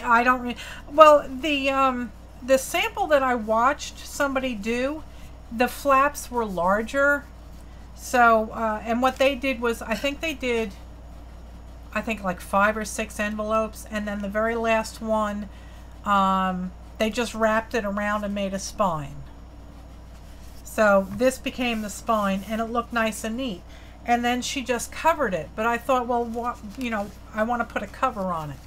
I don't well, the sample that I watched somebody do, the flaps were larger. So, and what they did was, I think they did, like 5 or 6 envelopes, and then the very last one, they just wrapped it around and made a spine. So this became the spine, and it looked nice and neat. And then she just covered it. But I thought, well, what, you know, I want to put a cover on it.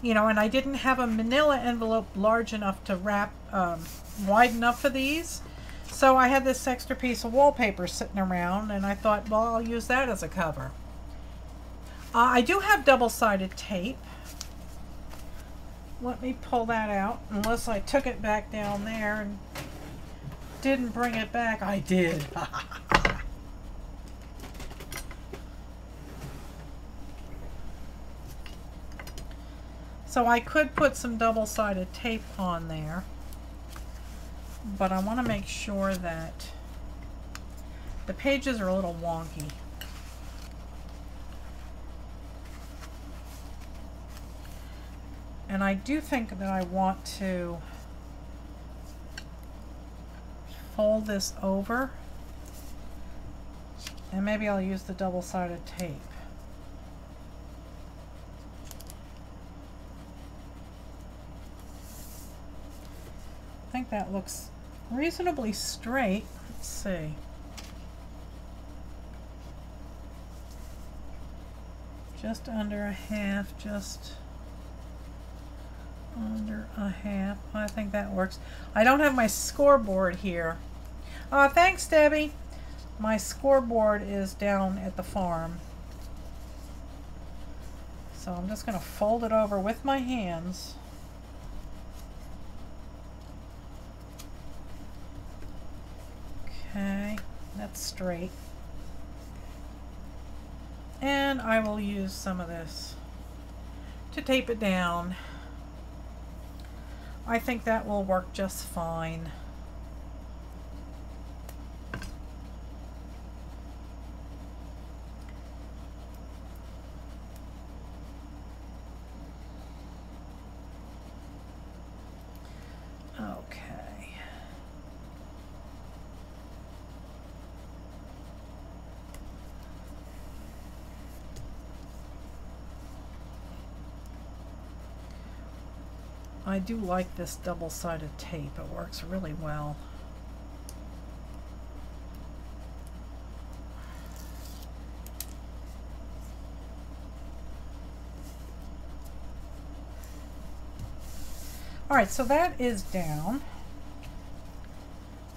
You know, and I didn't have a manila envelope large enough to wrap, wide enough for these. So I had this extra piece of wallpaper sitting around, and I thought, well, I'll use that as a cover. I do have double-sided tape. Let me pull that out, unless I took it back down there and didn't bring it back. I did. So I could put some double-sided tape on there, but I want to make sure that the pages are a little wonky. And I do think that I want to fold this over, and maybe I'll use the double-sided tape. I think that looks reasonably straight. Let's see. Just under a half, just under a half. I think that works. I don't have my scoreboard here. Thanks, Debbie. My scoreboard is down at the farm. So I'm just going to fold it over with my hands. Okay, that's straight. And I will use some of this to tape it down. I think that will work just fine. Okay. I do like this double-sided tape. It works really well. All right, so that is down.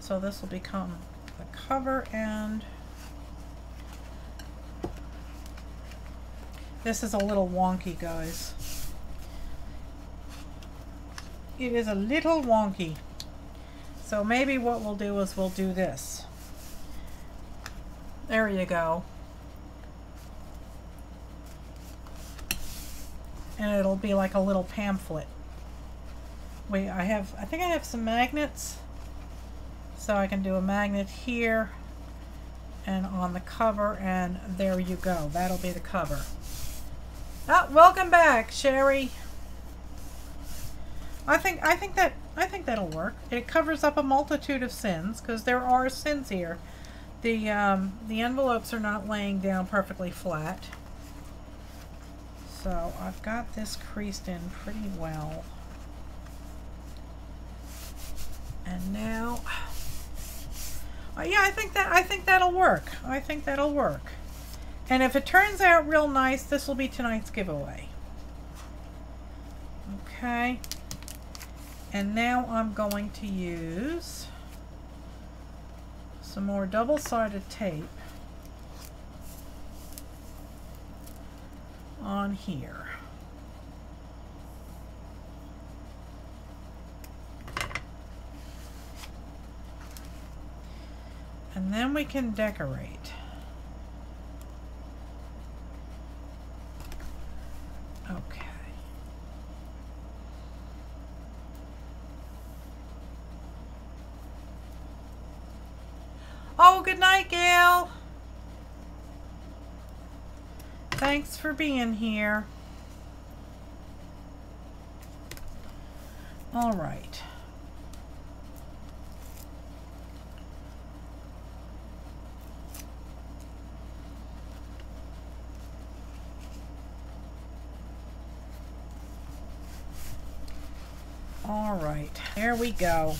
So this will become the cover, and this is a little wonky, guys. It is a little wonky. So maybe what we'll do is we'll do this. There you go. And it'll be like a little pamphlet. Wait, I think I have some magnets. So I can do a magnet here and on the cover, and there you go. That'll be the cover. Ah, welcome back, Sherry. I think that'll work. It covers up a multitude of sins, because there are sins here. The envelopes are not laying down perfectly flat. So I've got this creased in pretty well. And now, yeah, I think that'll work. I think that'll work. And if it turns out real nice, this will be tonight's giveaway. Okay. And now I'm going to use some more double-sided tape on here. And then we can decorate. Okay. Oh, good night, Gail. Thanks for being here. All right. All right, there we go.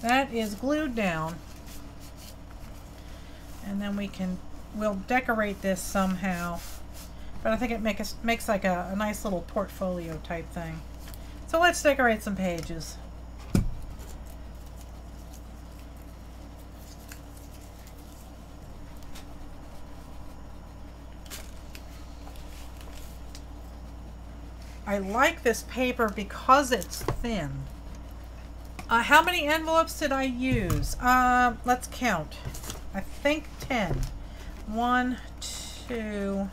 That is glued down. And then we'll decorate this somehow. But I think it makes like a nice little portfolio type thing. So let's decorate some pages. I like this paper because it's thin. How many envelopes did I use? Let's count. I think 10. 1, 2,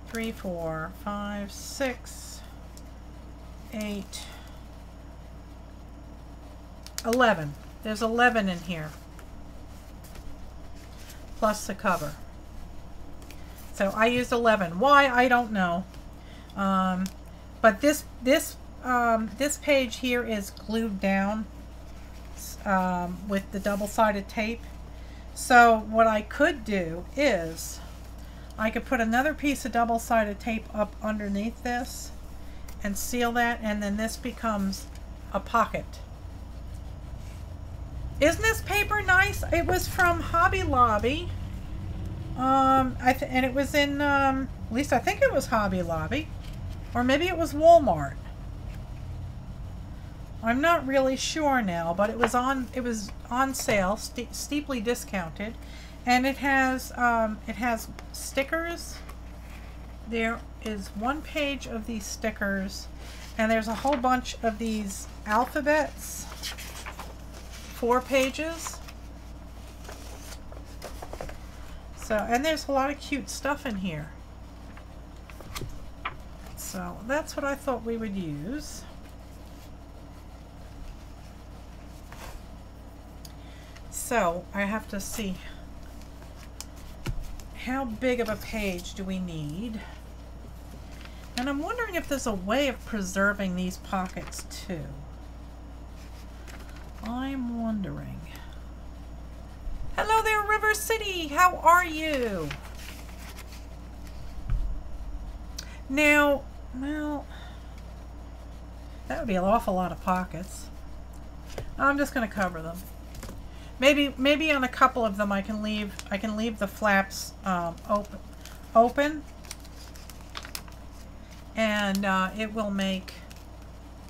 3, 4, 5, 6, 8, 11. There's 11 in here. Plus the cover. So I used 11. Why? I don't know. But this page here is glued down with the double-sided tape. So what I could do is I could put another piece of double-sided tape up underneath this and seal that, and then this becomes a pocket. Isn't this paper nice? It was from Hobby Lobby. And it was in, at least I think it was Hobby Lobby. Or maybe it was Walmart. I'm not really sure now, but it was on sale, steeply discounted, and it has stickers. There is one page of these stickers, and there's a whole bunch of these alphabets. 4 pages. So, and there's a lot of cute stuff in here. So that's what I thought we would use. So I have to see how big of a page do we need. And I'm wondering if there's a way of preserving these pockets too. I'm wondering. Hello there, River City. How are you? Now, well, that would be an awful lot of pockets. I'm just going to cover them. Maybe on a couple of them I can leave the flaps open, and it will make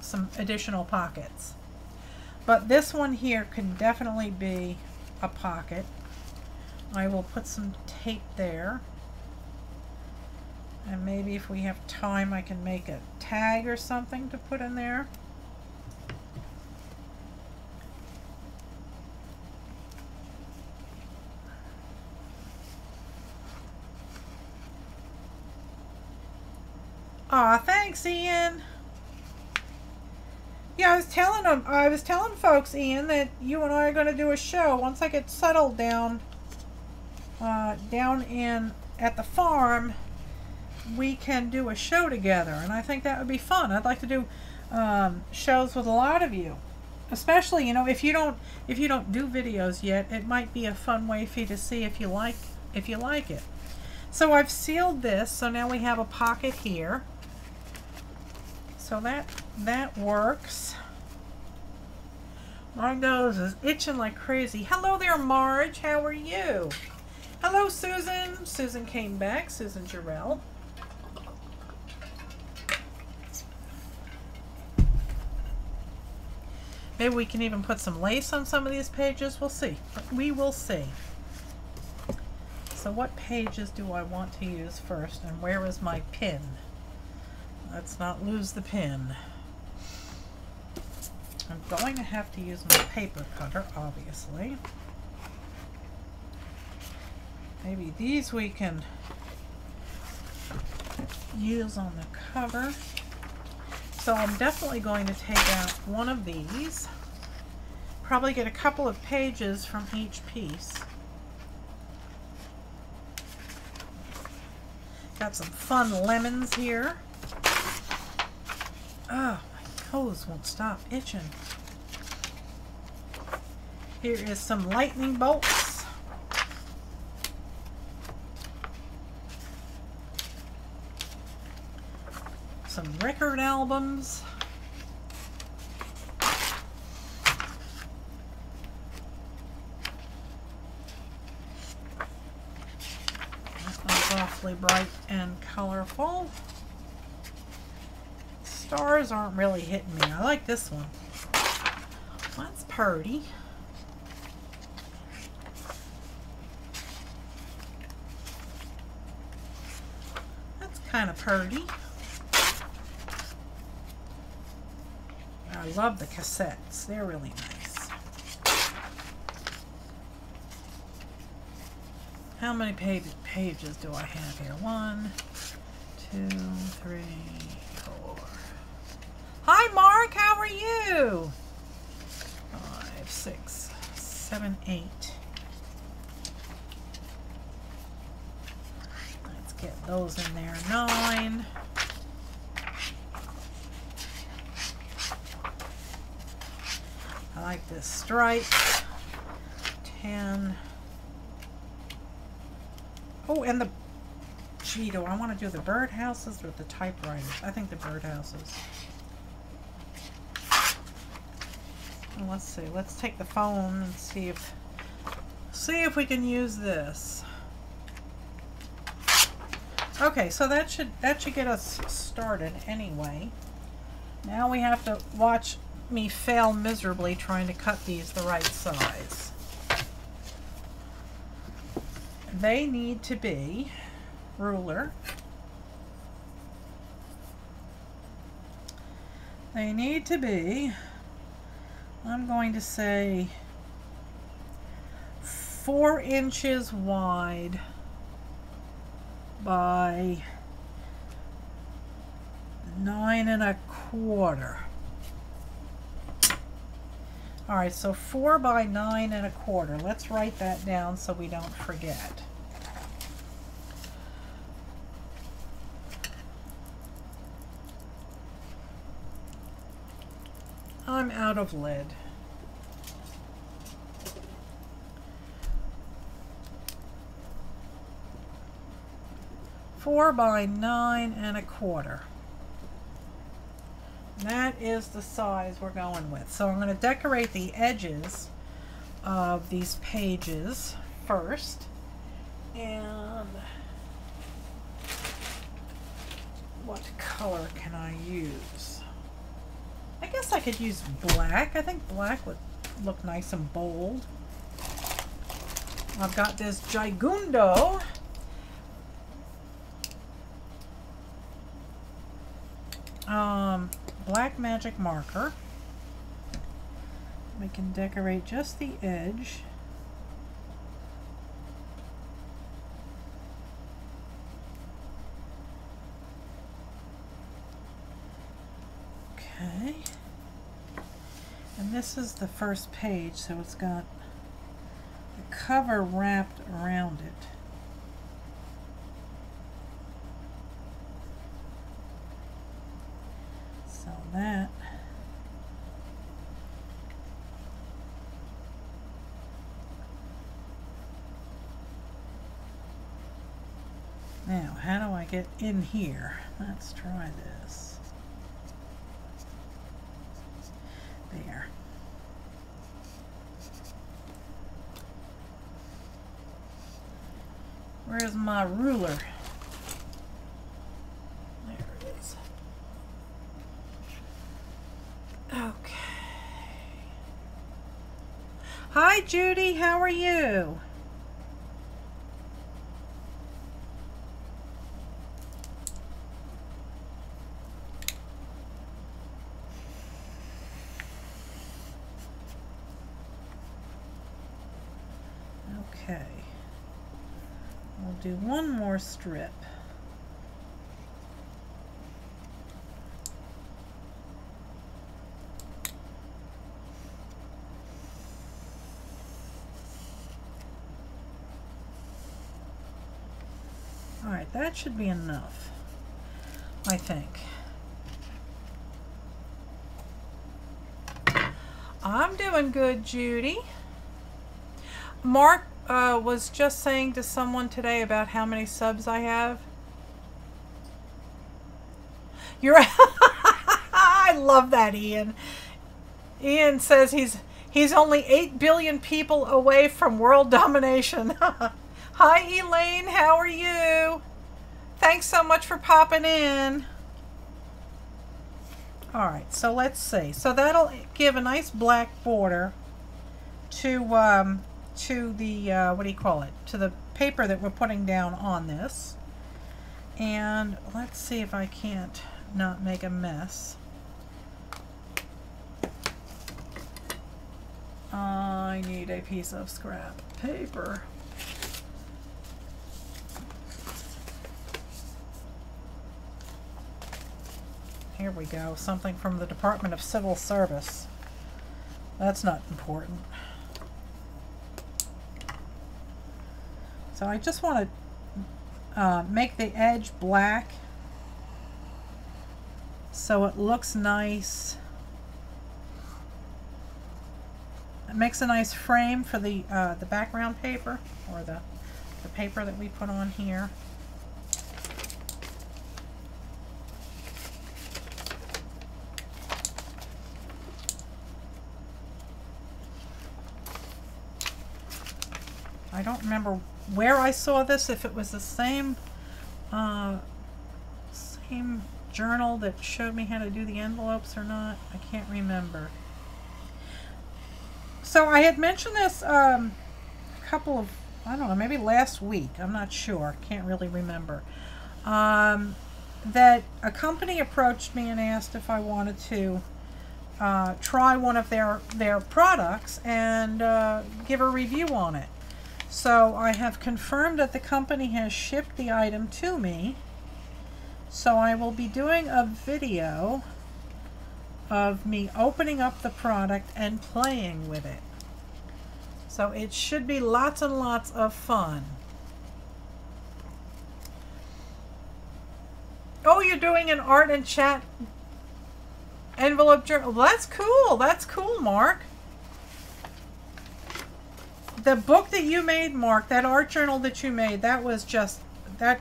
some additional pockets. But this one here could definitely be a pocket. I will put some tape there, and maybe if we have time I can make a tag or something to put in there. Aw, thanks, Ian. Yeah, I was telling folks, Ian, that you and I are going to do a show once I get settled down at the farm. We can do a show together, and I think that would be fun. I'd like to do shows with a lot of you, especially, you know, if you don't do videos yet, it might be a fun way for you to see if you like it. So I've sealed this, so now we have a pocket here. So that works. My nose is itching like crazy. Hello there, Marge. How are you? Hello, Susan. Susan came back. Susan Jarrell. Maybe we can even put some lace on some of these pages. We'll see. We will see. So what pages do I want to use first, and where is my pin? Let's not lose the pin. I'm going to have to use my paper cutter, obviously. Maybe these we can use on the cover. So I'm definitely going to take out one of these. Probably get a couple of pages from each piece. Got some fun lemons here. Oh, my toes won't stop itching. Here is some lightning bolts. Some record albums. That one's awfully bright and colorful. Stars aren't really hitting me. I like this one. That's pretty. That's kind of pretty. I love the cassettes. They're really nice. How many pages do I have here? 1, 2, 3, 4. Hi, Mark. How are you? 5, 6, 7, 8. Let's get those in there. 9. I like this stripe. 10. Oh, and the... Gee, do I want to do the birdhouses or the typewriters? I think the birdhouses. Well, let's see. Let's take the phone and see if we can use this. Okay, so that should get us started anyway. Now we have to watch me fail miserably trying to cut these the right size. They need to be ruler. They need to be, I'm going to say 4 inches wide by 9 1/4. All right, so 4 by 9 1/4. Let's write that down so we don't forget. I'm out of lead. Four by 9 1/4. That is the size we're going with. So I'm going to decorate the edges of these pages first. And what color can I use? I guess I could use black. I think black would look nice and bold. I've got this Gigundo black magic marker. We can decorate just the edge. Okay. And this is the first page, so it's got the cover wrapped around it. So that now, how do I get in here? Let's try this. There. Where's my ruler? There it is. Okay. Hi, Judy. How are you? Okay. We'll do one more strip. All right, that should be enough, I think. I'm doing good, Judy. Mark was just saying to someone today about how many subs I have. You're I love that, Ian. Ian says he's only 8 billion people away from world domination. Hi, Elaine. How are you? Thanks so much for popping in. All right, so let's see. So that'll give a nice black border to the what do you call it? To the paper that we're putting down on this. And let's see if I can't not make a mess. I need a piece of scrap paper. Here we go, something from the Department of Civil Service. That's not important. So I just want to make the edge black so it looks nice. It makes a nice frame for the background paper, or the paper that we put on here. I don't remember where I saw this, if it was the same same journal that showed me how to do the envelopes or not. I can't remember. So I had mentioned this a couple of, I don't know, maybe last week. I'm not sure. Can't really remember. That a company approached me and asked if I wanted to try one of their products and give a review on it. So I have confirmed that the company has shipped the item to me. So I will be doing a video of me opening up the product and playing with it. So it should be lots and lots of fun. Oh, you're doing an art and chat envelope journal. That's cool. That's cool, Mark. The book that you made, Mark, that art journal that you made, that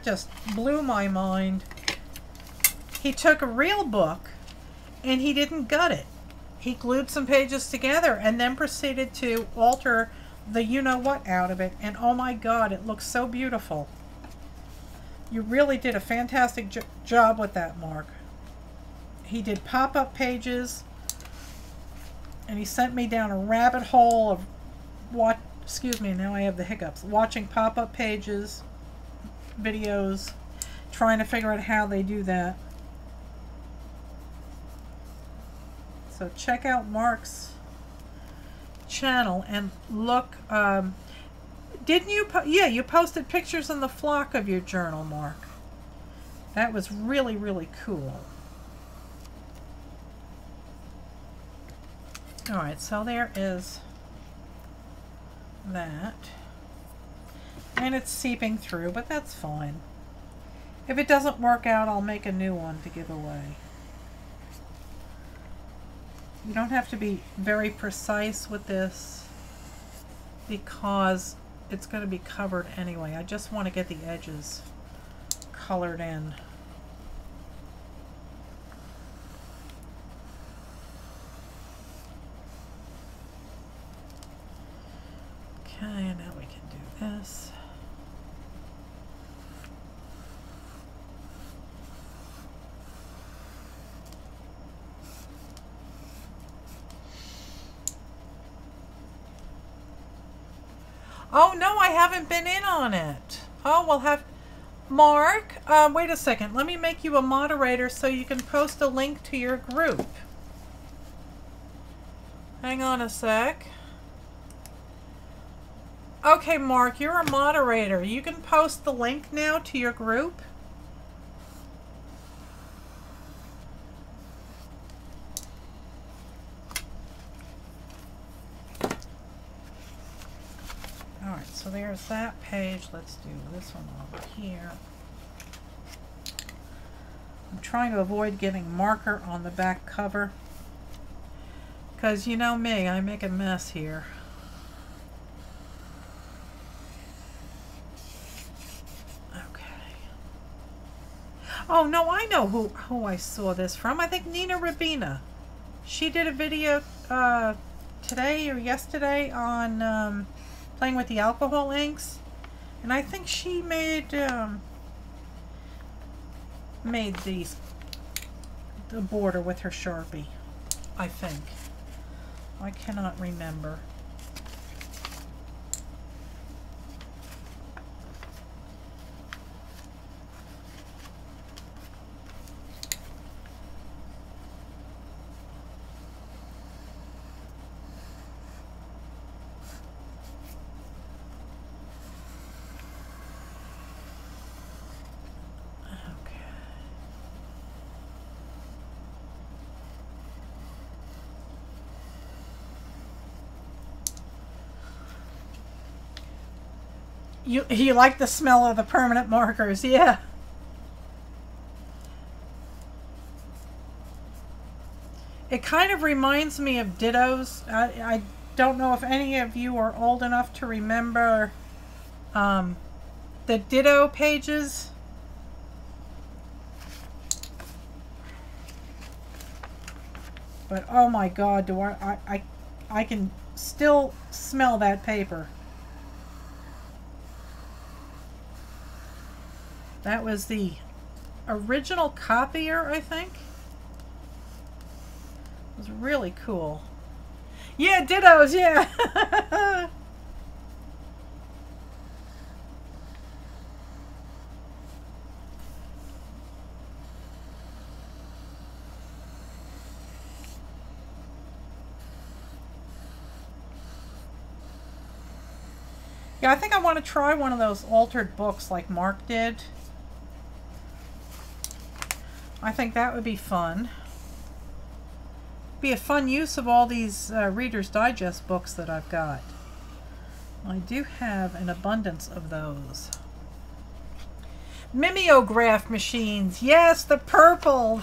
just blew my mind. He took a real book and he didn't gut it. He glued some pages together and then proceeded to alter the you-know-what out of it. And oh my God, it looks so beautiful. You really did a fantastic job with that, Mark. He did pop-up pages and he sent me down a rabbit hole of now I have the hiccups. Watching pop-up pages, videos, trying to figure out how they do that. So check out Mark's channel and look. Didn't you? Yeah, you posted pictures in the flock of your journal, Mark. That was really, really cool. All right, so there is that. And it's seeping through, but that's fine. If it doesn't work out, I'll make a new one to give away. You don't have to be very precise with this because it's going to be covered anyway. I just want to get the edges colored in. Okay, now we can do this. Oh, no, I haven't been in on it. Oh, we'll have... Mark, wait a second. Let me make you a moderator so you can post a link to your group. Hang on a sec. Okay, Mark, you're a moderator. You can post the link now to your group. Alright, so there's that page. Let's do this one over here. I'm trying to avoid getting marker on the back cover, because you know me, I make a mess here. Okay. Oh no, I know who I saw this from. I think Nina Rabina. She did a video today or yesterday on playing with the alcohol inks, and I think she made the border with her Sharpie. I think. I cannot remember. You like the smell of the permanent markers, yeah. It kind of reminds me of Dittos. I don't know if any of you are old enough to remember the Ditto pages. But oh my God, do I can still smell that paper. That was the original copier, I think. It was really cool. Yeah, Dittos, yeah. Yeah, I think I want to try one of those altered books like Mark did. I think that would be fun. Be a fun use of all these Reader's Digest books that I've got. I do have an abundance of those. Mimeograph machines. Yes, the purple.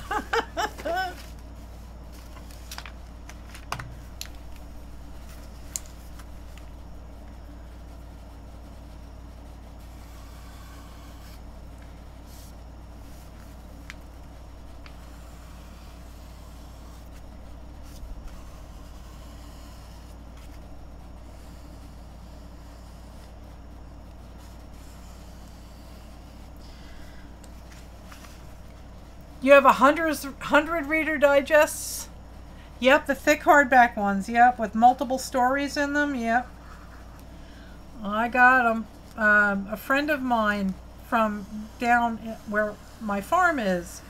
You have 100 Reader Digests? Yep, the thick hardback ones. Yep, with multiple stories in them. Yep. I got them. A friend of mine from down where my farm is,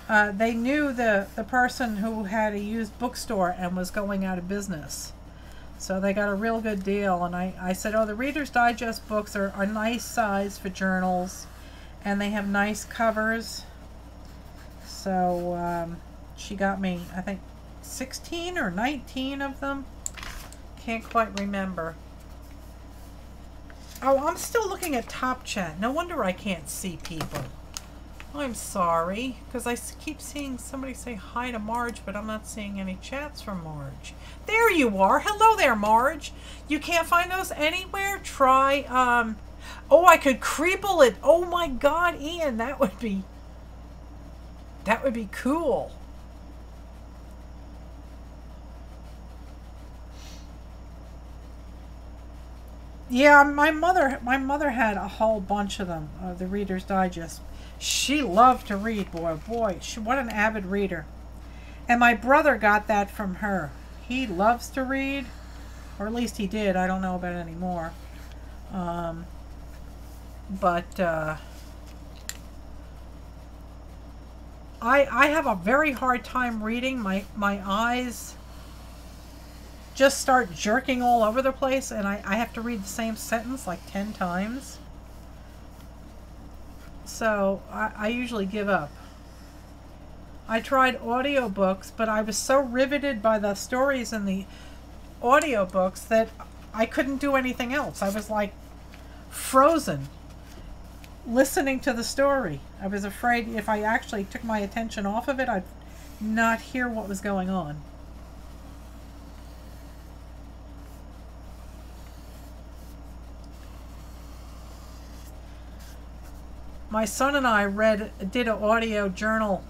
they knew the person who had a used bookstore and was going out of business. So they got a real good deal. And I said, oh, the Reader's Digest books are a nice size for journals. And they have nice covers. So she got me, I think, 16 or 19 of them. Can't quite remember. Oh, I'm still looking at Top Chat. No wonder I can't see people. I'm sorry, because I keep seeing somebody say hi to Marge, but I'm not seeing any chats from Marge. There you are. Hello there, Marge. You can't find those anywhere? Try, oh, I could creeple it. Oh my God, Ian, that would be cool. Yeah, my mother had a whole bunch of them, the Reader's Digest. She loved to read, boy. What an avid reader. And my brother got that from her. He loves to read, or at least he did. I don't know about it anymore. I have a very hard time reading. My eyes just start jerking all over the place, and I have to read the same sentence like 10 times. So I usually give up. I tried audiobooks, but I was so riveted by the stories in the audiobooks that I couldn't do anything else. I was like frozen listening to the story. I was afraid if I actually took my attention off of it, I'd not hear what was going on. My son and I did an audio journal,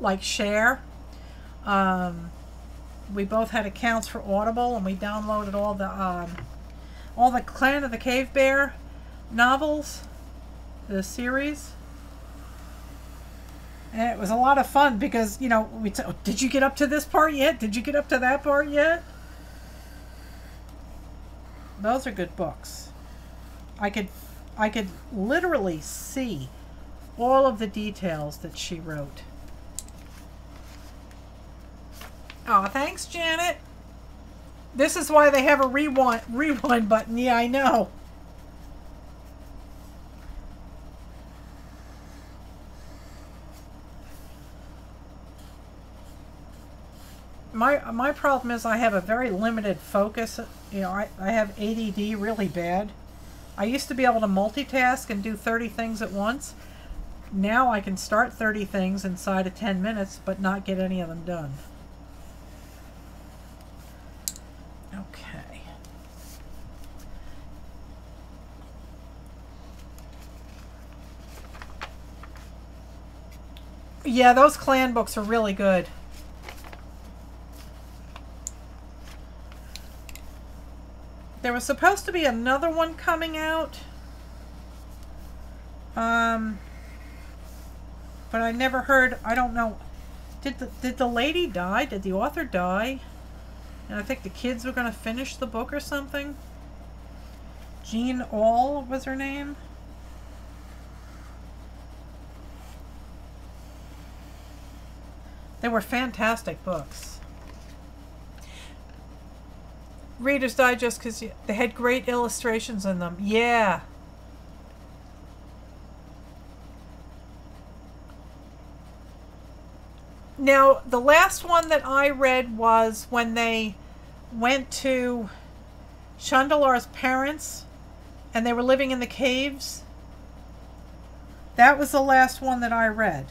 like share. We both had accounts for Audible, and we downloaded all the Clan of the Cave Bear novels, the series. And it was a lot of fun because, you know, we'd say, oh, did you get up to this part yet? Did you get up to that part yet? Those are good books. I could literally see all of the details that she wrote. Oh, thanks, Janet. This is why they have a rewind button. Yeah, I know. My problem is I have a very limited focus. You know, I have ADD really bad. I used to be able to multitask and do 30 things at once. Now I can start 30 things inside of 10 minutes, but not get any of them done. Okay. Yeah, those clan books are really good. There was supposed to be another one coming out. But I never heard, I don't know. Did the lady die? Did the author die? And I think the kids were going to finish the book or something. Jean All was her name. They were fantastic books. Reader's Digest because they had great illustrations in them. Yeah. Now, the last one that I read was when they went to Chandalar's parents and they were living in the caves. That was the last one that I read.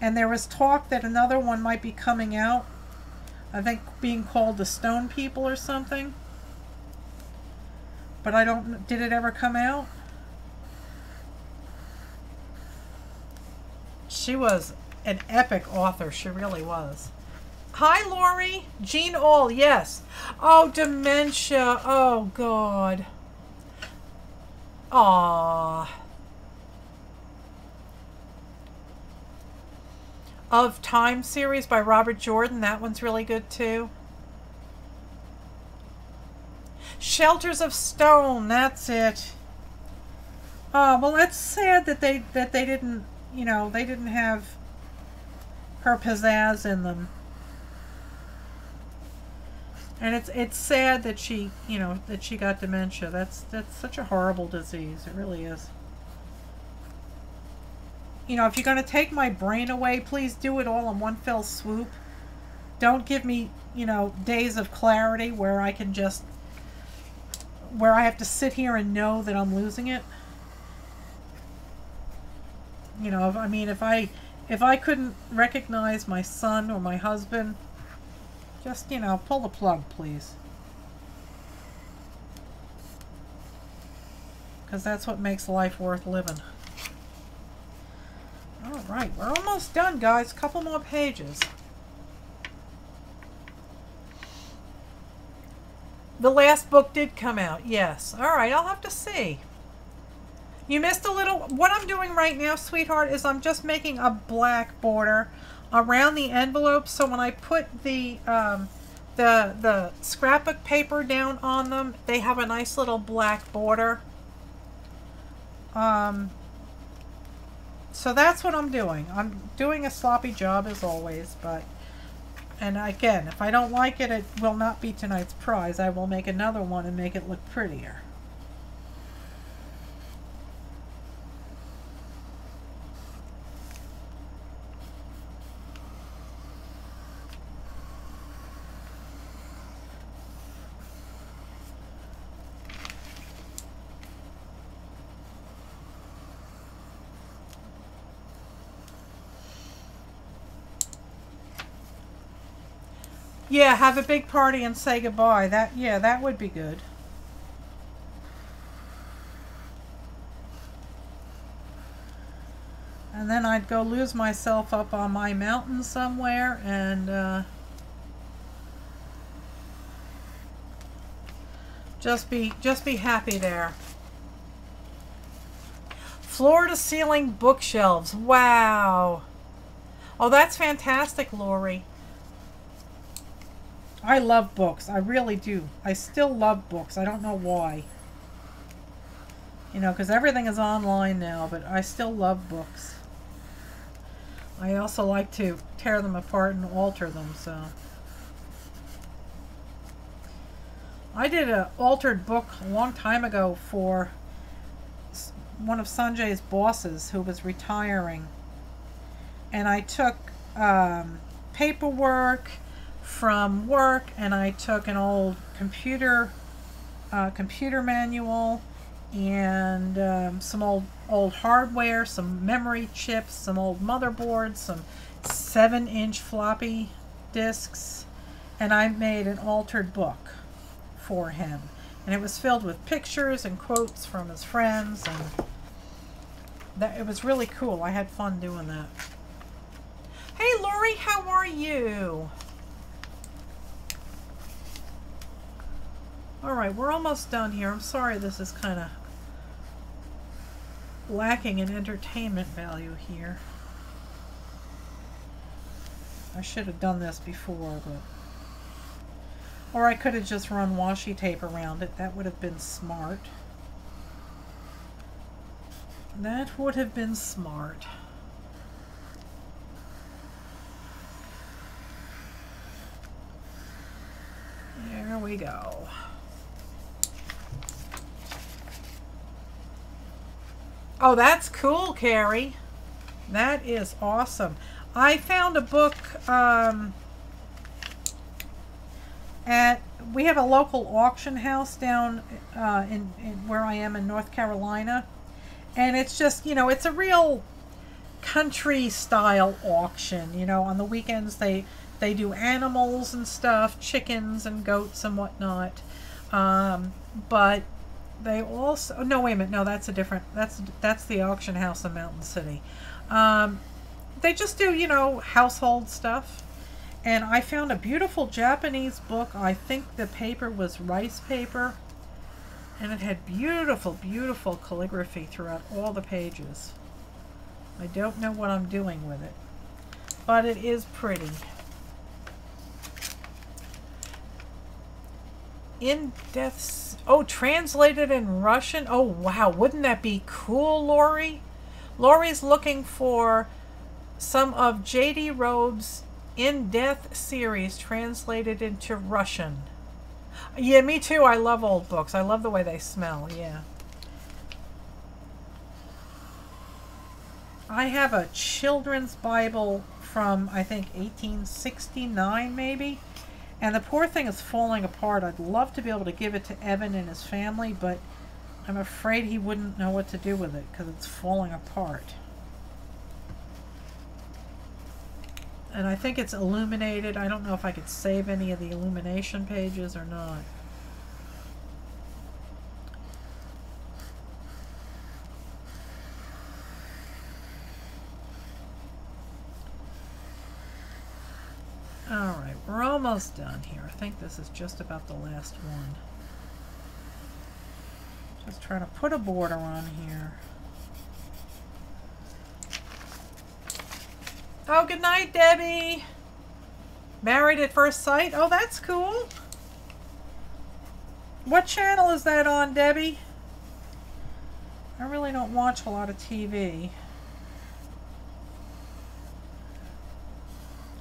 And there was talk that another one might be coming out. I think being called the Stone People or something. But I don't... Did it ever come out? She was an epic author. She really was. Hi, Lori. Jean All, yes. Oh, dementia. Oh, God. Aww. Of Time series by Robert Jordan. That one's really good, too. Shelters of Stone. That's it. Well, that's sad that they didn't, you know, they didn't have her pizzazz in them. And it's sad that she, you know, that she got dementia. That's such a horrible disease. It really is. You know, if you're going to take my brain away, please do it all in one fell swoop. Don't give me, you know, days of clarity where I can just, where I have to sit here and know that I'm losing it. You know, I mean, if I couldn't recognize my son or my husband, just, you know, pull the plug, please. Because that's what makes life worth living. All right, we're almost done, guys. A couple more pages. The last book did come out, yes. All right, I'll have to see. You missed a little. What I'm doing right now, sweetheart, is I'm just making a black border around the envelope. So when I put the scrapbook paper down on them, they have a nice little black border. So that's what I'm doing. I'm doing a sloppy job as always, but, and again, if I don't like it, it will not be tonight's prize. I will make another one and make it look prettier. Yeah, have a big party and say goodbye. Yeah, that would be good. And then I'd go lose myself up on my mountain somewhere and just be happy there. Floor to ceiling bookshelves. Wow. Oh, that's fantastic, Lori. I love books. I really do. I still love books. I don't know why. You know, because everything is online now, but I still love books. I also like to tear them apart and alter them, so. I did an altered book a long time ago for one of Sanjay's bosses who was retiring. And I took paperwork from work, and I took an old computer manual and some old hardware, some memory chips, some old motherboards, some 7-inch floppy disks, and I made an altered book for him. And it was filled with pictures and quotes from his friends, and it was really cool. I had fun doing that. Hey Lori, how are you? Alright, we're almost done here. I'm sorry this is kind of lacking in entertainment value here. I should have done this before, but... Or I could have just run washi tape around it. That would have been smart. That would have been smart. There we go. Oh, that's cool, Carrie. That is awesome. I found a book we have a local auction house down in where I am in North Carolina. And it's just, you know, it's a real country style auction. You know, on the weekends they do animals and stuff, chickens and goats and whatnot. But they also, no, wait a minute, no, that's a different, that's the auction house in Mountain City. They just do, you know, household stuff. And I found a beautiful Japanese book. I think the paper was rice paper. And it had beautiful, beautiful calligraphy throughout all the pages. I don't know what I'm doing with it, but it is pretty. In Death's... Oh, translated in Russian? Oh, wow. Wouldn't that be cool, Lori? Lori's looking for some of J.D. Robe's In Death series translated into Russian. Yeah, me too. I love old books. I love the way they smell, yeah. I have a children's Bible from, I think, 1869 maybe. And the poor thing is falling apart. I'd love to be able to give it to Evan and his family, but I'm afraid he wouldn't know what to do with it because it's falling apart. And I think it's illuminated. I don't know if I could save any of the illumination pages or not. Alright, we're almost done here. I think this is just about the last one. Just trying to put a border on here. Oh, good night, Debbie. Married at First Sight? Oh, that's cool. What channel is that on, Debbie? I really don't watch a lot of TV.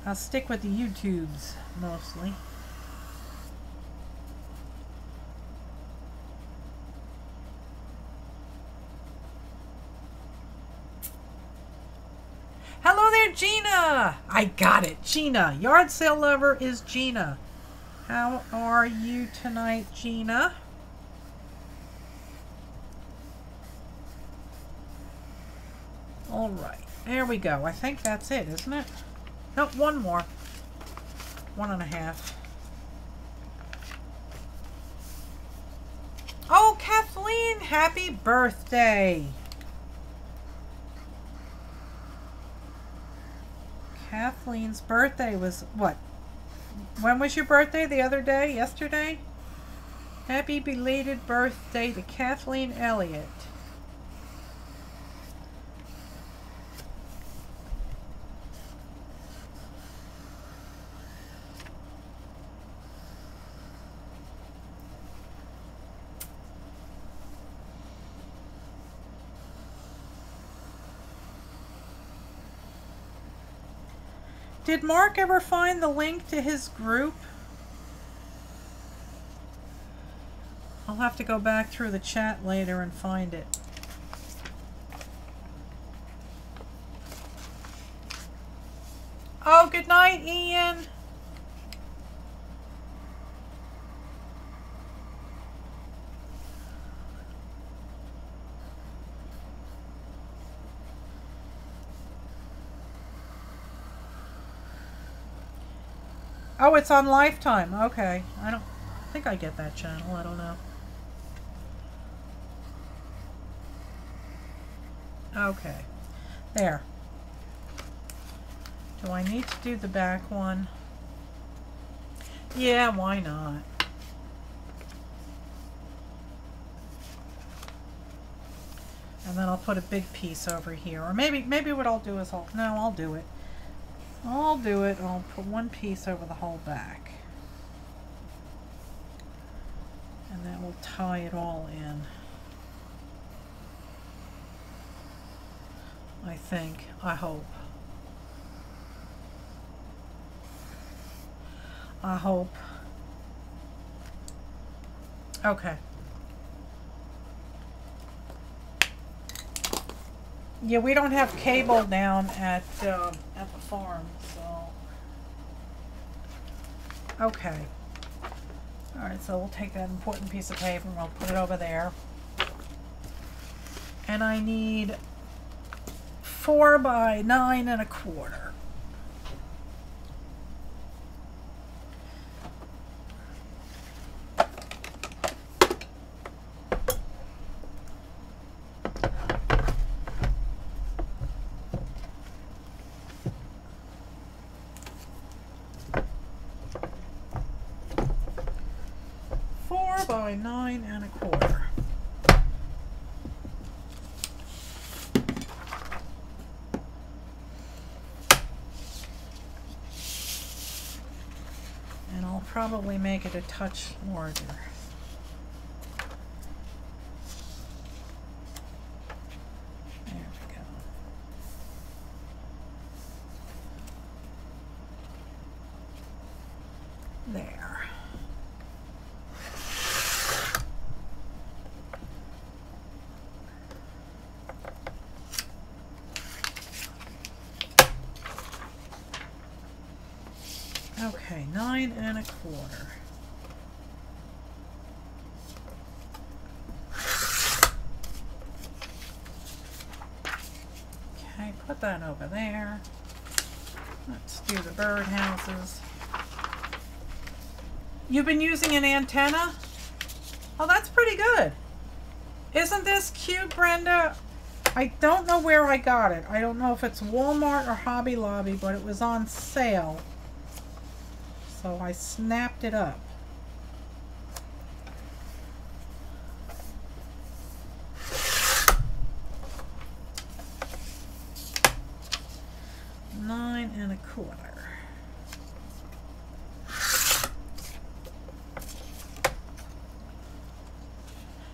I'll stick with the YouTubes, mostly. Hello there, Gina! I got it, Gina. Yard sale lover is Gina. How are you tonight, Gina? All right, there we go. I think that's it, isn't it? No, one more. 1.5. Oh, Kathleen, happy birthday. Kathleen's birthday was what? When was your birthday? The other day? Yesterday? Happy belated birthday to Kathleen Elliott. Did Mark ever find the link to his group? I'll have to go back through the chat later and find it. Oh, good night, Ian. Oh, it's on Lifetime. Okay. I don't think I get that channel. I don't know. Okay. There. Do I need to do the back one? Yeah, why not? And then I'll put a big piece over here. Or maybe what I'll do is I'll do it. I'll do it. I'll put one piece over the whole back. And that will tie it all in. I think. I hope. I hope. Okay. Yeah, we don't have cable down at the farm, so. Okay. All right, so we'll take that important piece of paper and we'll put it over there. And I need 4 by 9 1/4. By 9 1/4. And I'll probably make it a touch larger. There we go. There. Okay, 9 1/4. Okay, put that over there. Let's do the birdhouses. You've been using an antenna? Oh, that's pretty good. Isn't this cute, Brenda? I don't know where I got it. I don't know if it's Walmart or Hobby Lobby, but it was on sale. So I snapped it up. Nine 1/4.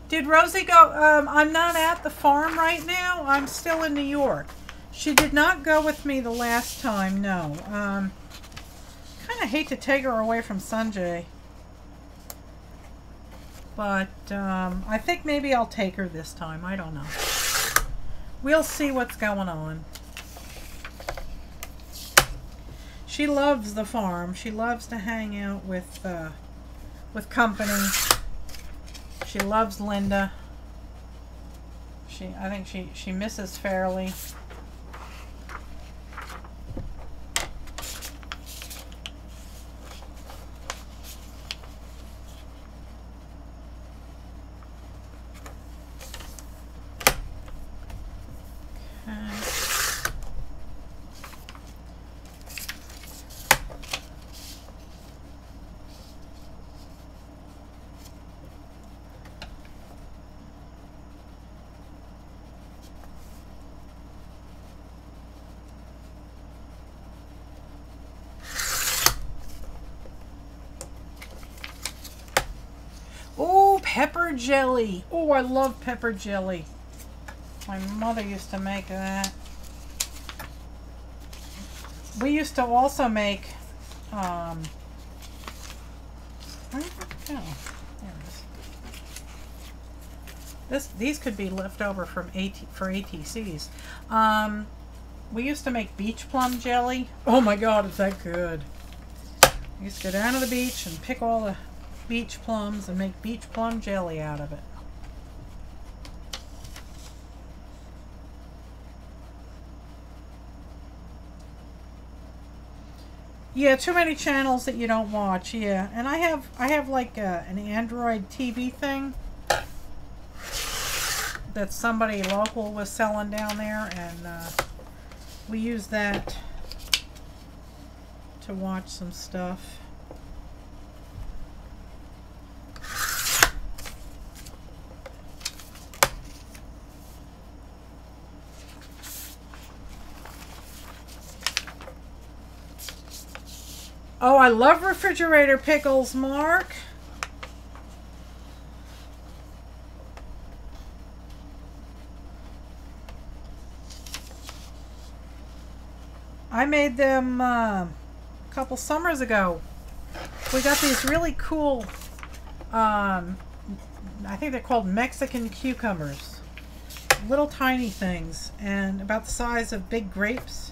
Did Rosie go? I'm not at the farm right now. I'm still in New York. She did not go with me the last time, no. I hate to take her away from Sanjay, but I think maybe I'll take her this time. I don't know. We'll see what's going on. She loves the farm. She loves to hang out with company. She loves Linda. I think she misses Fairly. Pepper jelly. Oh, I love pepper jelly. My mother used to make that. We used to also make, where did it go? There it is. These could be left over from for ATCs. We used to make beach plum jelly. Oh my God, is that good. We used to go down to the beach and pick all the beach plums and make beach plum jelly out of it. Yeah, too many channels that you don't watch. Yeah, and I have like an Android TV thing that somebody local was selling down there, and we use that to watch some stuff. Oh, I love refrigerator pickles, Mark. I made them a couple summers ago. We got these really cool I think they're called Mexican cucumbers. Little tiny things and about the size of big grapes.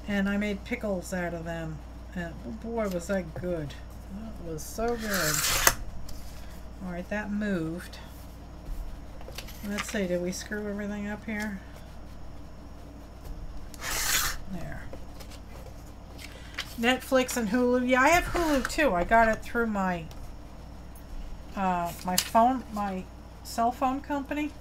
And I made pickles out of them. And oh boy, was that good. That was so good. Alright, that moved. Let's see, did we screw everything up here? There. Netflix and Hulu. Yeah, I have Hulu too. I got it through my my cell phone company.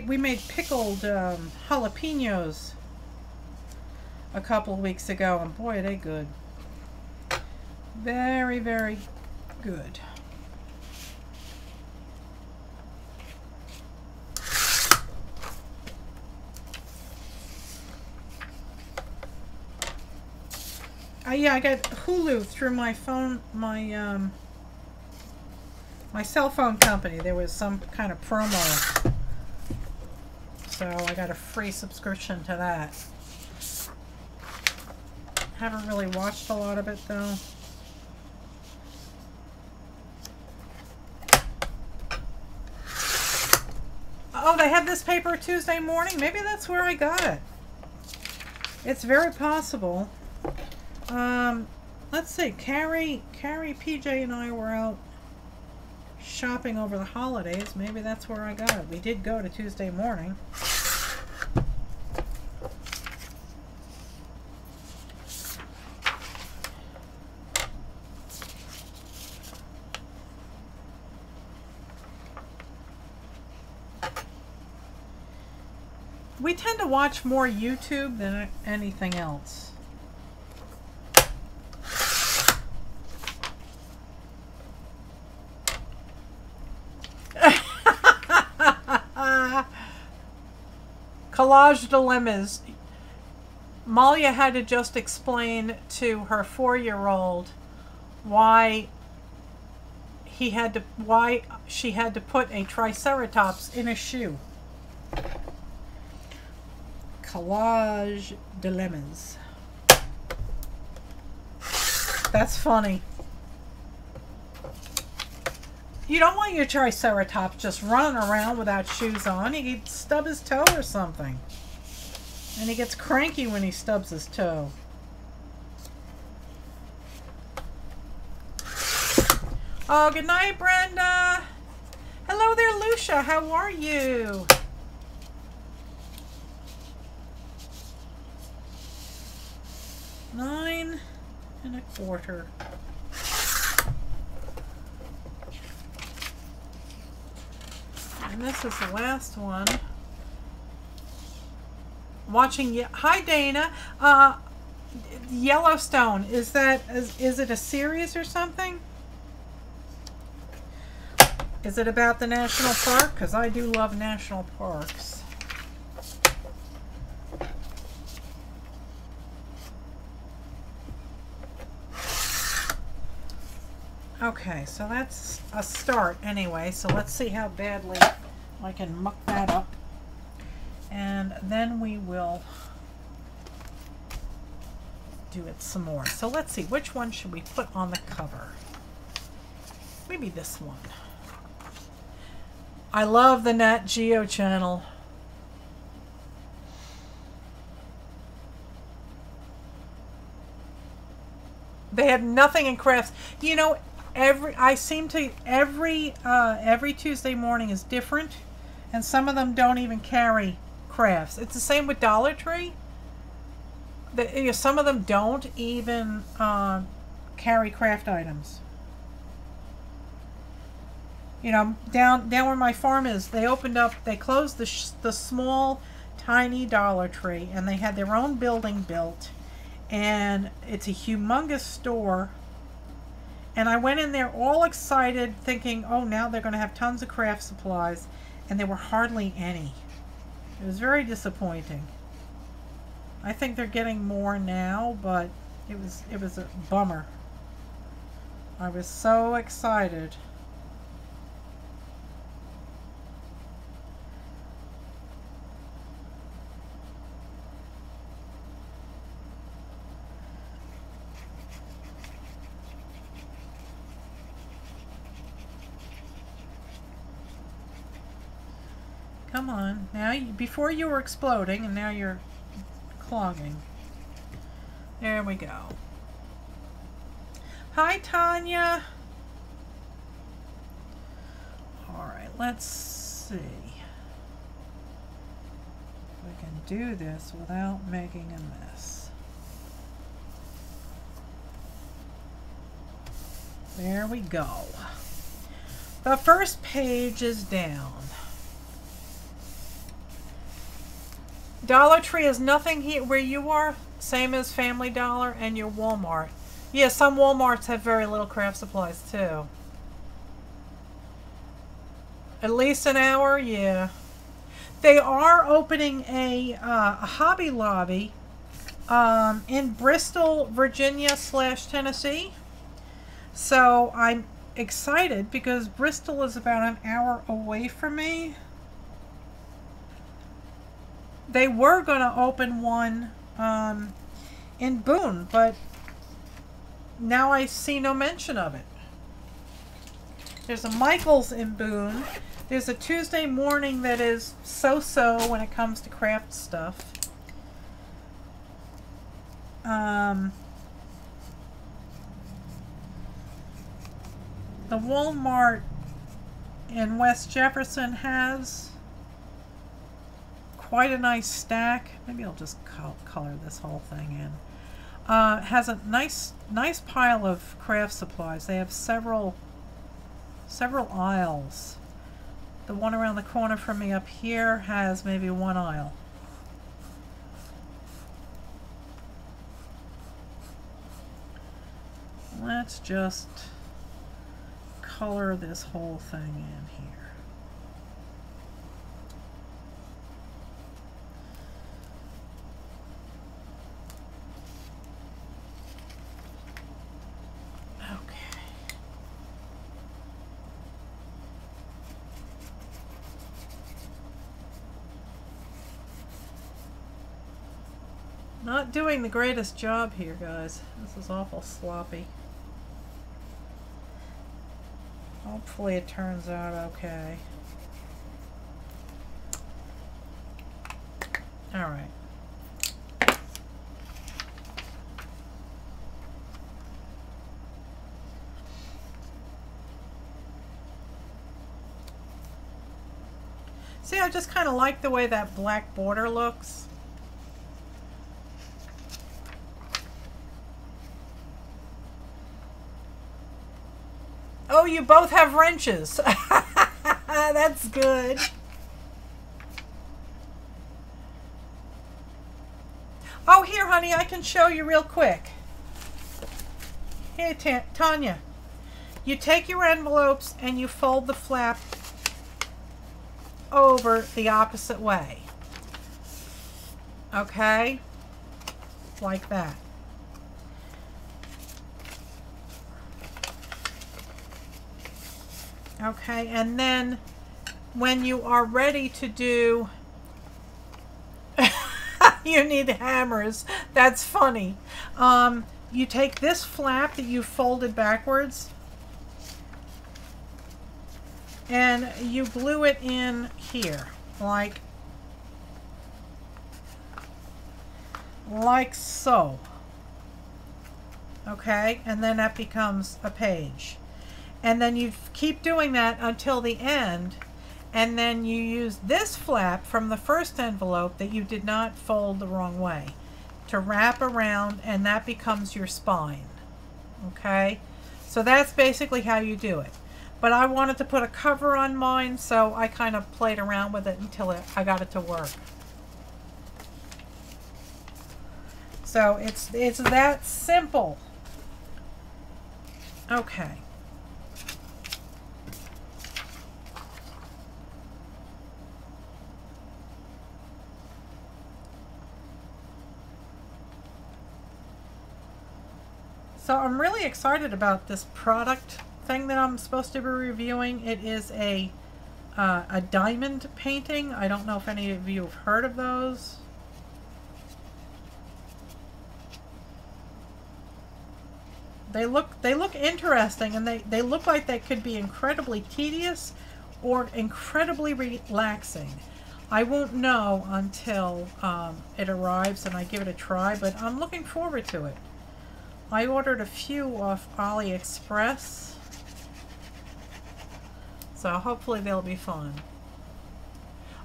We made pickled jalapenos a couple of weeks ago, and boy, are they good. Very, very good. Yeah, I got Hulu through my phone, my cell phone company. There was some kind of promo. So I got a free subscription to that. Haven't really watched a lot of it though. Oh, they have this paper Tuesday morning? Maybe that's where I got it. It's very possible. Let's see. Carrie, PJ and I were out shopping over the holidays. Maybe that's where I got it. We did go to Tuesday morning. We tend to watch more YouTube than anything else. Collage dilemmas. Malia had to just explain to her 4-year-old why she had to put a triceratops in a shoe. Collage dilemmas. That's funny. You don't want your triceratops just running around without shoes on. He could stub his toe or something. And he gets cranky when he stubs his toe. Oh, good night, Brenda. Hello there, Lucia. How are you? $9 1/4. And this is the last one. Watching, hi Dana. Yellowstone, is it a series or something? Is it about the national park? Because I do love national parks. Okay, so that's a start anyway. So let's see how badly I can muck that up. And then we will do it some more. So let's see, which one should we put on the cover? Maybe this one. I love the Nat Geo channel. They have nothing in crafts. You know, every Tuesday morning is different, and some of them don't even carry crafts. It's the same with Dollar Tree. Some of them don't even carry craft items. You know, down where my farm is, they closed the small, tiny Dollar Tree, and they had their own building built, and it's a humongous store, And I went in there all excited thinking, oh, now they're going to have tons of craft supplies, and there were hardly any. It was very disappointing. I think they're getting more now, but it was a bummer. I was so excited. Come on. Now, before you were exploding, and now you're clogging. There we go. Hi, Tanya. All right, let's see if we can do this without making a mess. There we go. The first page is down. Dollar Tree is nothing here where you are, same as Family Dollar and your Walmart. Yeah, some Walmarts have very little craft supplies too. At least an hour, yeah. They are opening a Hobby Lobby in Bristol, Virginia / Tennessee. So I'm excited because Bristol is about an hour away from me. They were going to open one in Boone, but now I see no mention of it. There's a Michael's in Boone. There's a Tuesday morning that is so-so when it comes to craft stuff. The Walmart in West Jefferson has quite a nice stack. Maybe I'll just color this whole thing in. Has a nice pile of craft supplies. They have several aisles. The one around the corner from me up here has maybe one aisle. Let's just color this whole thing in here. Not doing the greatest job here, guys. This is awful sloppy. Hopefully it turns out okay. All right. See, I just kind of like the way that black border looks. Oh, you both have wrenches. That's good. Oh, here, honey, I can show you real quick. Here, Tanya. You take your envelopes and you fold the flap over the opposite way. Okay? Like that. Okay, and then when you are ready to do, you need hammers. That's funny. You take this flap that you folded backwards and you glue it in here, like so. Okay, and then that becomes a page. And then you keep doing that until the end, and then you use this flap from the first envelope that you did not fold the wrong way to wrap around, and that becomes your spine. Okay, so that's basically how you do it. But I wanted to put a cover on mine, so I kind of played around with it until I got it to work. So it's that simple. Okay. So I'm really excited about this product thing that I'm supposed to be reviewing. It is a diamond painting. I don't know if any of you have heard of those. They look interesting, and they look like they could be incredibly tedious or incredibly relaxing. I won't know until it arrives and I give it a try, but I'm looking forward to it. I ordered a few off AliExpress, so hopefully they'll be fun.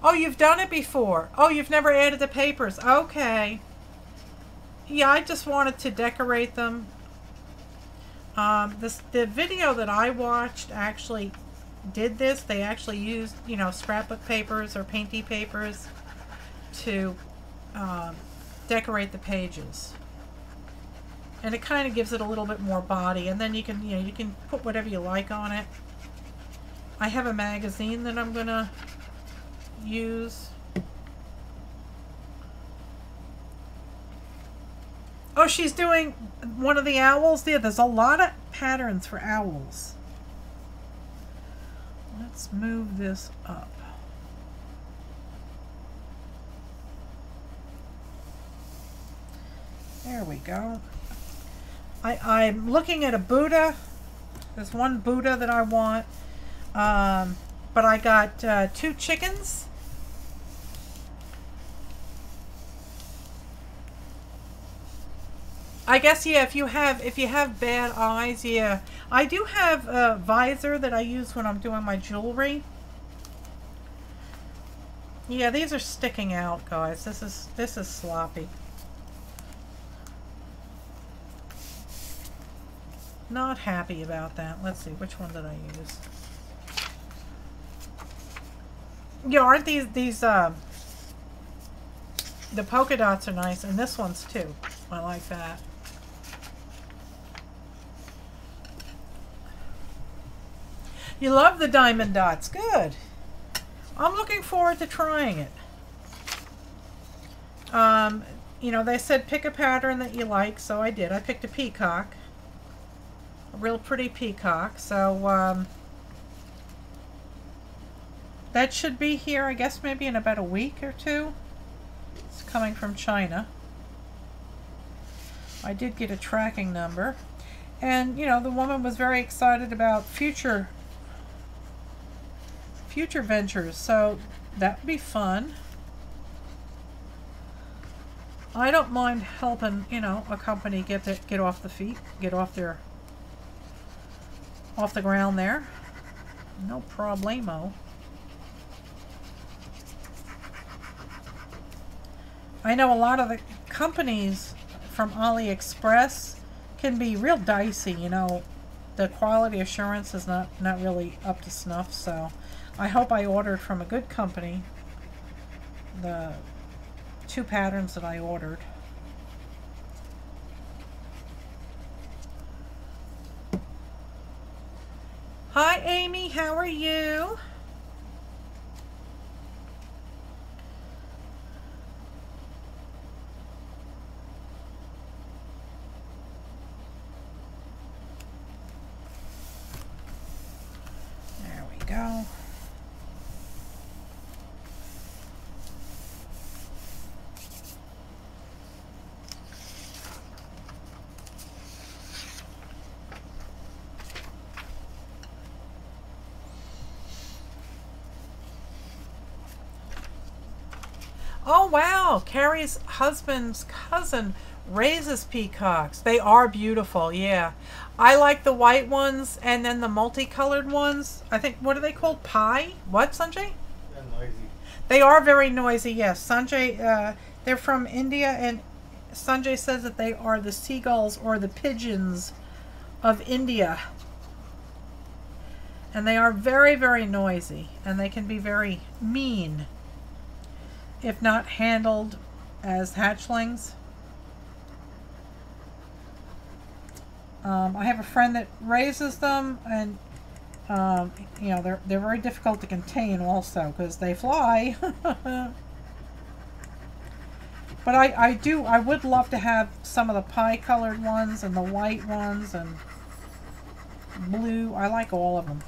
Oh, you've done it before. Oh, you've never added the papers. Okay. Yeah, I just wanted to decorate them. The video that I watched actually did this. They actually used, you know, scrapbook papers or painty papers to decorate the pages. And it kind of gives it a little bit more body, and then you can, you know, you can put whatever you like on it. I have a magazine that I'm gonna use. Oh, she's doing one of the owls. Yeah, there's a lot of patterns for owls. Let's move this up. There we go. I'm looking at a Buddha. There's one Buddha that I want. But I got 2 chickens. I guess, yeah, if you have bad eyes, yeah. I do have a visor that I use when I'm doing my jewelry. Yeah, these are sticking out, guys. This is sloppy. Not happy about that. Let's see, which one did I use? Yeah, aren't these the polka dots are nice, and this one's too. I like that. You love the diamond dots. Good. I'm looking forward to trying it. You know, they said pick a pattern that you like, so I did. I picked a peacock. A real pretty peacock. So, that should be here, I guess, maybe in about a week or two. It's coming from China. I did get a tracking number. And, you know, the woman was very excited about future ventures, so that would be fun. I don't mind helping, you know, a company get off the feet, get off the ground there. No problemo. I know a lot of the companies from AliExpress can be real dicey, you know. The quality assurance is not really up to snuff, so I hope I ordered from a good company the 2 patterns that I ordered. Hi Amy, how are you? There we go. Oh wow, Carrie's husband's cousin raises peacocks. They are beautiful, yeah. I like the white ones and then the multicolored ones. I think, what are they called? Pie? What, Sanjay? They're noisy. They are very noisy, yes. Sanjay, they're from India, and Sanjay says that they are the seagulls or the pigeons of India. And they are very, very noisy, and they can be very mean if not handled as hatchlings. I have a friend that raises them, and you know, they're very difficult to contain also because they fly. But I would love to have some of the pie colored ones and the white ones and blue. I like all of them.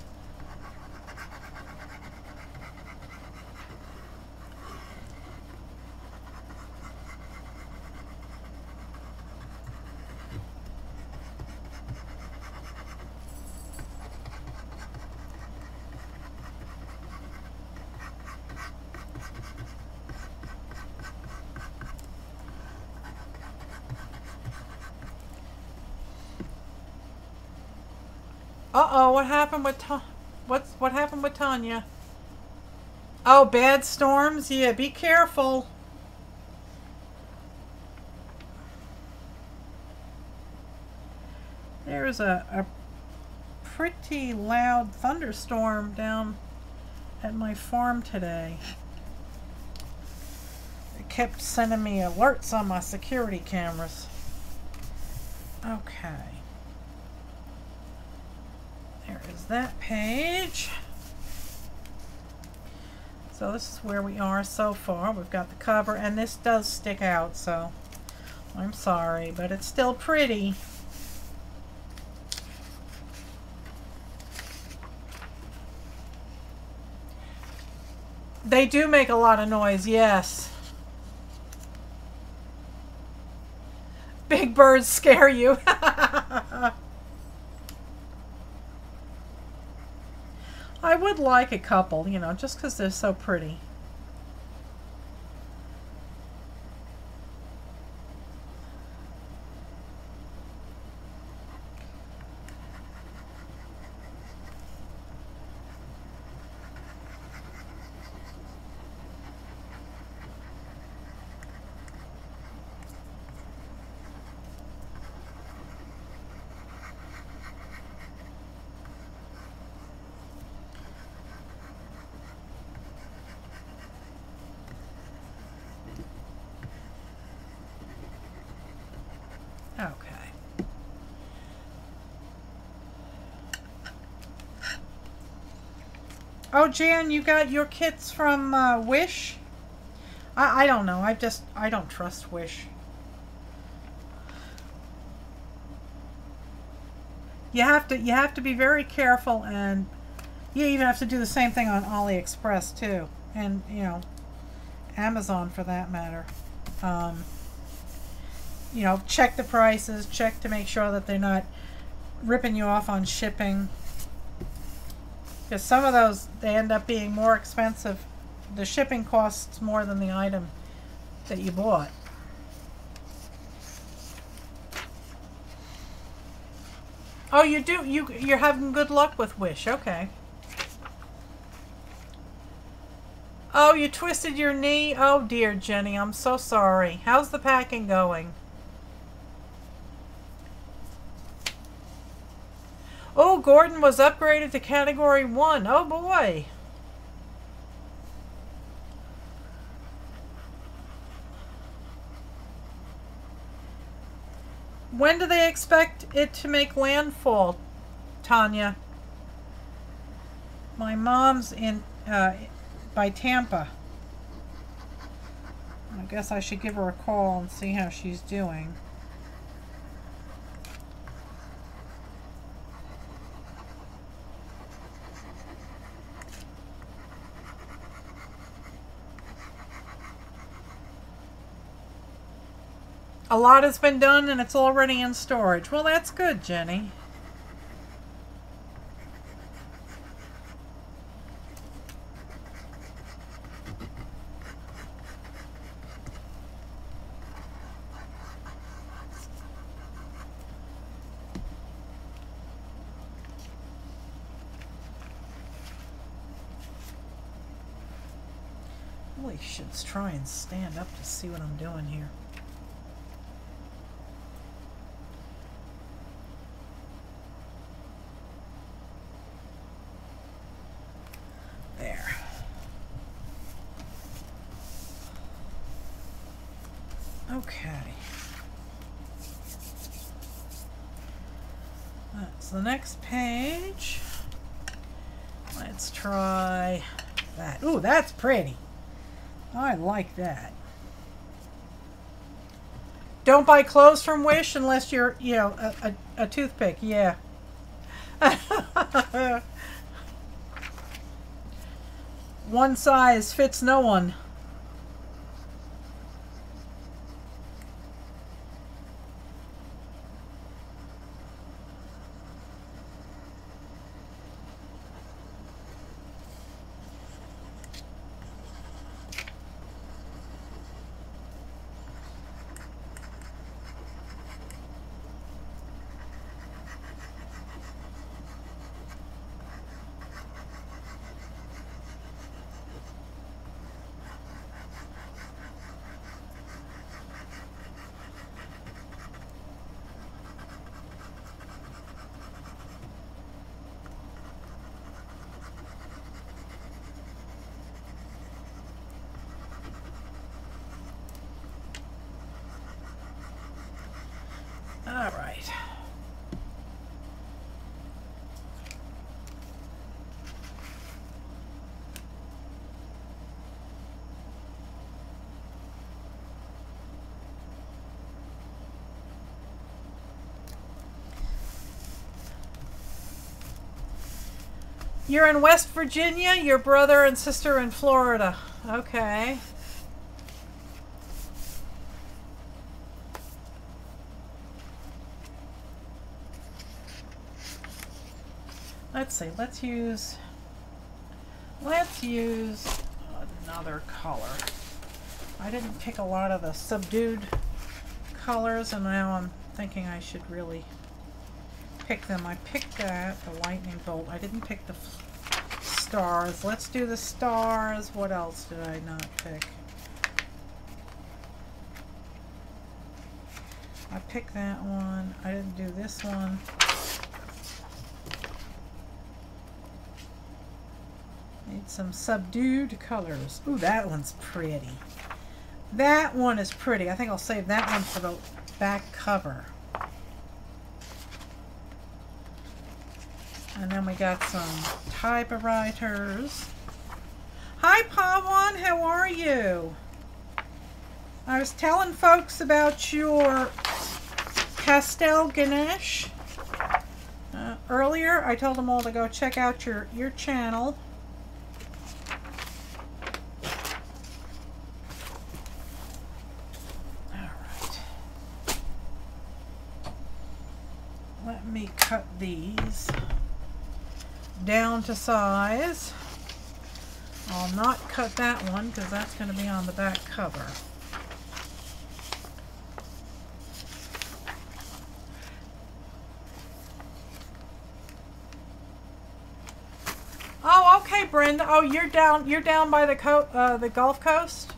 Uh-oh, what happened with what happened with Tanya? Oh, bad storms? Yeah, be careful. There's a pretty loud thunderstorm down at my farm today. It kept sending me alerts on my security cameras. Okay. There is that page. So this is where we are so far. We've got the cover, and this does stick out, so I'm sorry, but it's still pretty. They do make a lot of noise, yes. Big birds scare you. I would like a couple, you know, just because they're so pretty. Okay. Oh, Jan, you got your kits from Wish? I don't know. I don't trust Wish. You have to be very careful, and you even have to do the same thing on AliExpress too, and you know, Amazon for that matter. You know, check the prices, check to make sure that they're not ripping you off on shipping. Because some of those, they end up being more expensive. The shipping costs more than the item that you bought. Oh, you do? You're having good luck with Wish, okay. Oh, you twisted your knee? Oh dear, Jenny, I'm so sorry. How's the packing going? Oh, Gordon was upgraded to Category 1. Oh, boy. When do they expect it to make landfall, Tanya? My mom's in by Tampa. I guess I should give her a call and see how she's doing. A lot has been done and it's already in storage. Well, that's good, Jenny. Really should try and stand up to see what I'm doing here. Okay. That's the next page. Let's try that. Ooh, that's pretty. I like that. Don't buy clothes from Wish unless you're, you know, a toothpick. Yeah. One size fits no one. All right. You're in West Virginia, your brother and sister in Florida. Okay. Let's see, let's use another color. I didn't pick a lot of the subdued colors, and now I'm thinking I should really pick them. I picked that, the lightning bolt. I didn't pick the stars. Let's do the stars. What else did I not pick? I picked that one. I didn't do this one. Need some subdued colors. Ooh, that one's pretty. That one is pretty. I think I'll save that one for the back cover. And then we got some typewriters. Hi, Pawan. How are you? I was telling folks about your pastel Ganesh. Earlier, I told them all to go check out your channel. Let me cut these down to size. I'll not cut that one because that's going to be on the back cover. Oh, okay, Brenda. Oh, you're down by the Gulf Coast.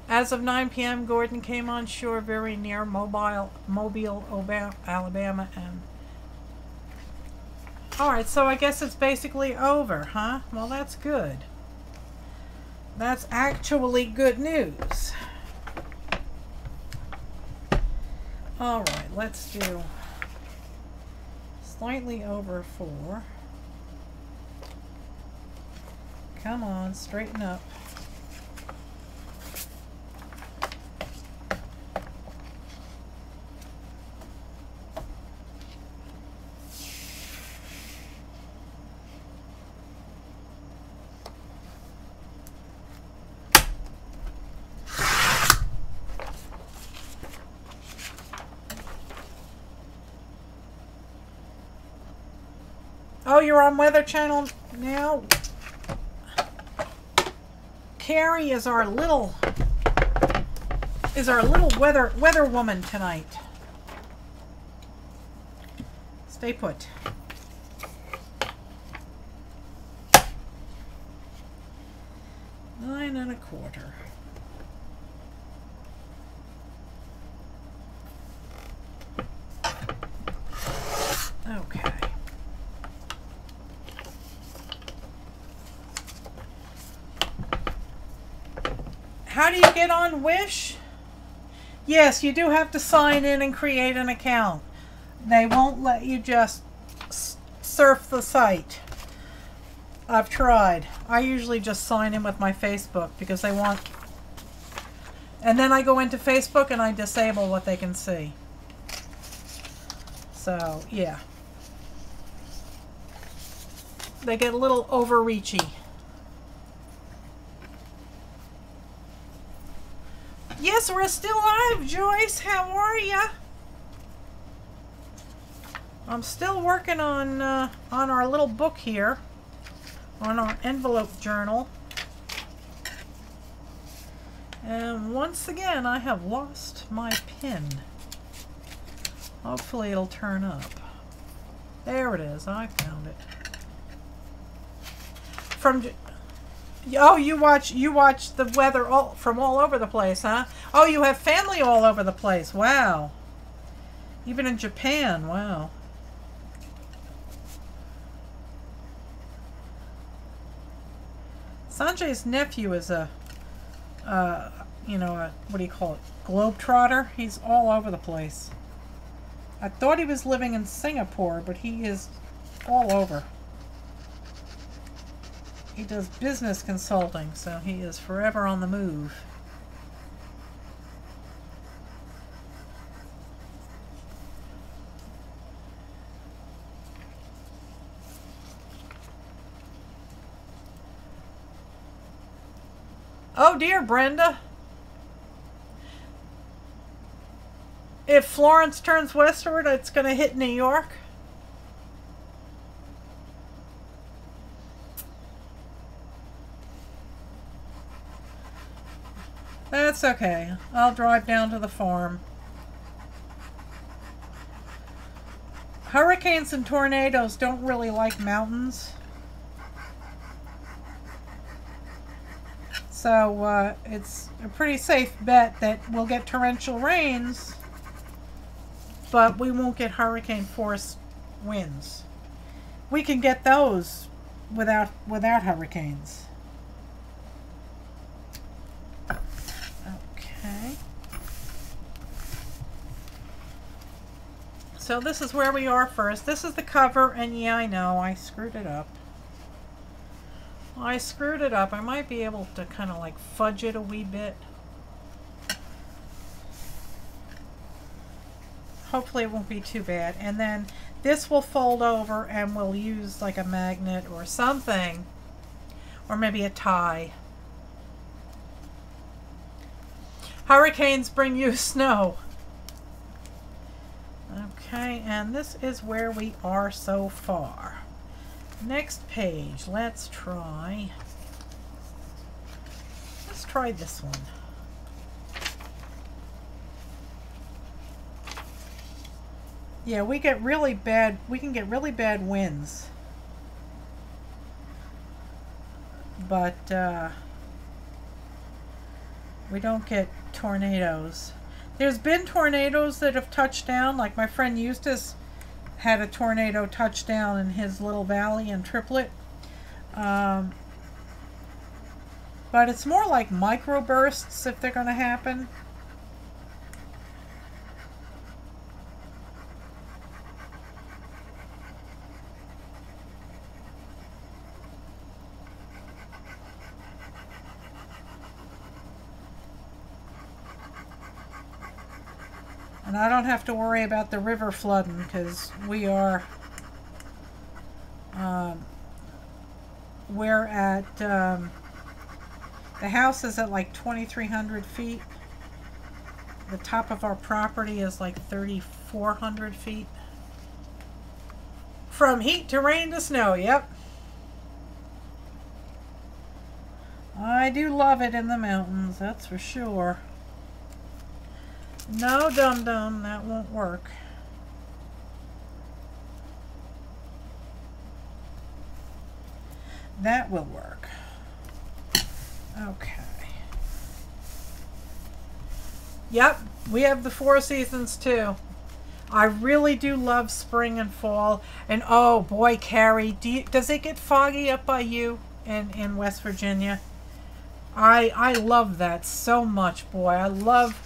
As of 9 p.m., Gordon came on shore very near Mobile, Alabama. And all right, so I guess it's basically over, huh? Well, that's good. That's actually good news. All right, let's do slightly over 4. Come on, straighten up. Oh, you're on Weather Channel now? Carrie is our little weather woman tonight. Stay put. Nine and a quarter. Okay. How do you get on Wish? Yes, you do have to sign in and create an account. They won't let you just surf the site. I've tried. I usually just sign in with my Facebook because they want... And then I go into Facebook and I disable what they can see. So, yeah. They get a little overreachy. Yes, we're still live, Joyce. How are ya? I'm still working on our little book here, on our envelope journal. And once again, I have lost my pin. Hopefully it'll turn up. There it is. I found it. Oh, you watch the weather from all over the place, huh? Oh, you have family all over the place. Wow. Even in Japan. Wow. Sanjay's nephew is a what do you call it? Globetrotter. He's all over the place. I thought he was living in Singapore, but he is all over. He does business consulting, so he is forever on the move. Oh dear, Brenda. If Florence turns westward, it's going to hit New York. That's okay. I'll drive down to the farm. Hurricanes and tornadoes don't really like mountains. So it's a pretty safe bet that we'll get torrential rains, but we won't get hurricane force winds. We can get those without hurricanes. Okay. So this is where we are first. This is the cover, and yeah, I know, I screwed it up. I screwed it up. I might be able to kind of like fudge it a wee bit. Hopefully it won't be too bad. And then this will fold over and we'll use like a magnet or something. Or maybe a tie. Hurricanes bring you snow. Okay, and this is where we are so far. Next page, let's try this one. Yeah, we can get really bad winds. But we don't get tornadoes. There's been tornadoes that have touched down, like my friend Eustace had a tornado touchdown in his little valley in Triplet. But it's more like microbursts if they're going to happen. And I don't have to worry about the river flooding because we are, we're at, the house is at like 2,300 feet. The top of our property is like 3,400 feet. From heat to rain to snow, yep. I do love it in the mountains, that's for sure. No, dum-dum, that won't work. That will work. Okay. Yep, we have the 4 seasons too. I really do love spring and fall. And oh boy, Carrie, does it get foggy up by you in West Virginia? I love that so much, boy. I love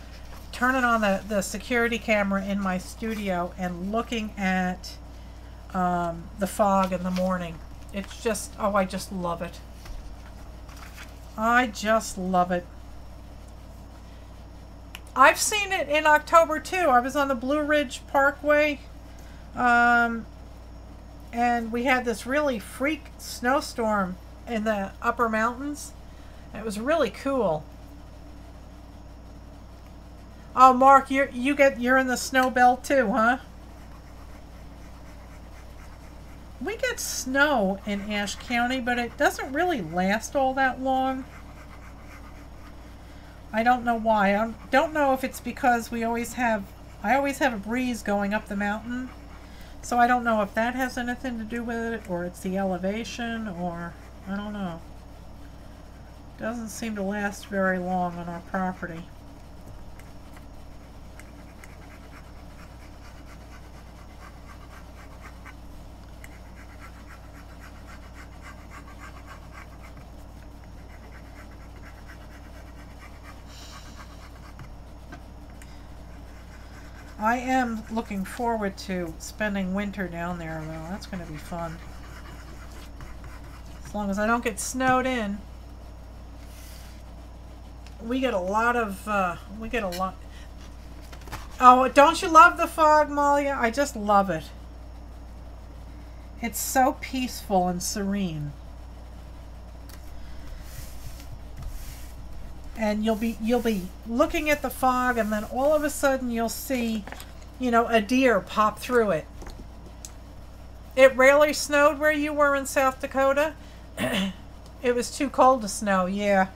turning on the security camera in my studio and looking at the fog in the morning. It's just, oh, I just love it. I just love it. I've seen it in October too. I was on the Blue Ridge Parkway, and we had this really freak snowstorm in the upper mountains. It was really cool. Oh, Mark, you're in the snow belt too, huh? We get snow in Ashe County, but it doesn't really last all that long. I don't know why. I don't know if it's because I always have a breeze going up the mountain. So I don't know if that has anything to do with it, or it's the elevation, or I don't know. Doesn't seem to last very long on our property. I am looking forward to spending winter down there, though. That's going to be fun. As long as I don't get snowed in. We get a lot of, Oh, don't you love the fog, Malia? I just love it. It's so peaceful and serene. And you'll be looking at the fog, and then all of a sudden you'll see, you know, a deer pop through it. It rarely snowed where you were in South Dakota. It was too cold to snow, yeah.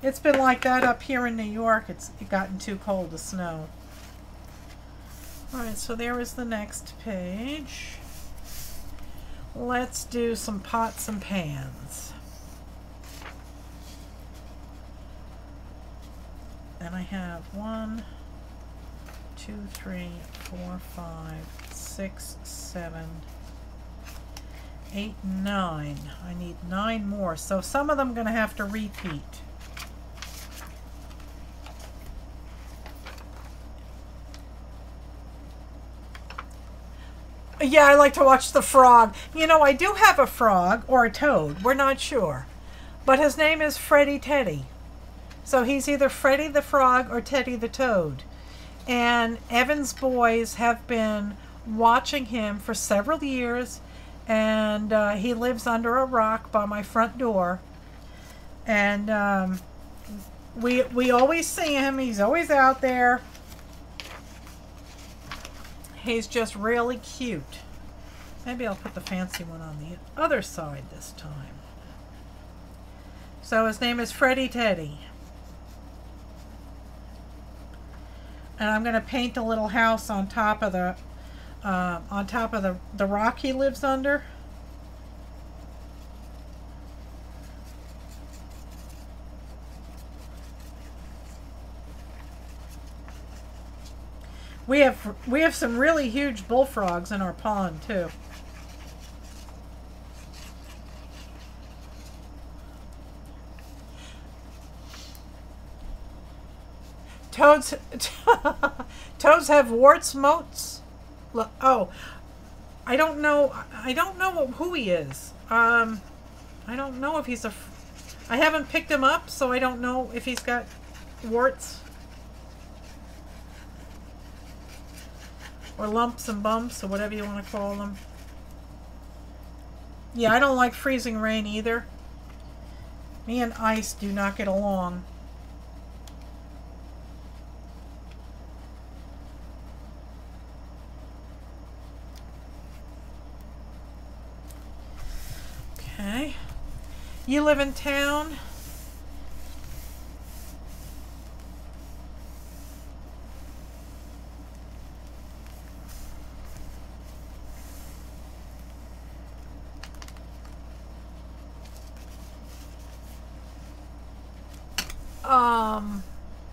It's been like that up here in New York. It's gotten too cold to snow. Alright, so there is the next page. Let's do some pots and pans. And I have 1, 2, 3, 4, 5, 6, 7, 8, 9. I need 9 more. So some of them I'm going to have to repeat. Yeah, I like to watch the frog. You know, I do have a frog, or a toad, we're not sure. But his name is Freddy Teddy. So he's either Freddy the frog or Teddy the toad. And Evan's boys have been watching him for several years. And he lives under a rock by my front door. And we always see him. He's always out there. He's just really cute. Maybe I'll put the fancy one on the other side this time. So his name is Freddy Teddy. And I'm going to paint a little house on top of the rock he lives under. We have some really huge bullfrogs in our pond too. Toads have warts, moats. Oh, I don't know who he is. I don't know if he's I haven't picked him up, so I don't know if he's got warts. Or lumps and bumps, or whatever you want to call them. Yeah, I don't like freezing rain either. Me and ice do not get along. Okay. You live in town?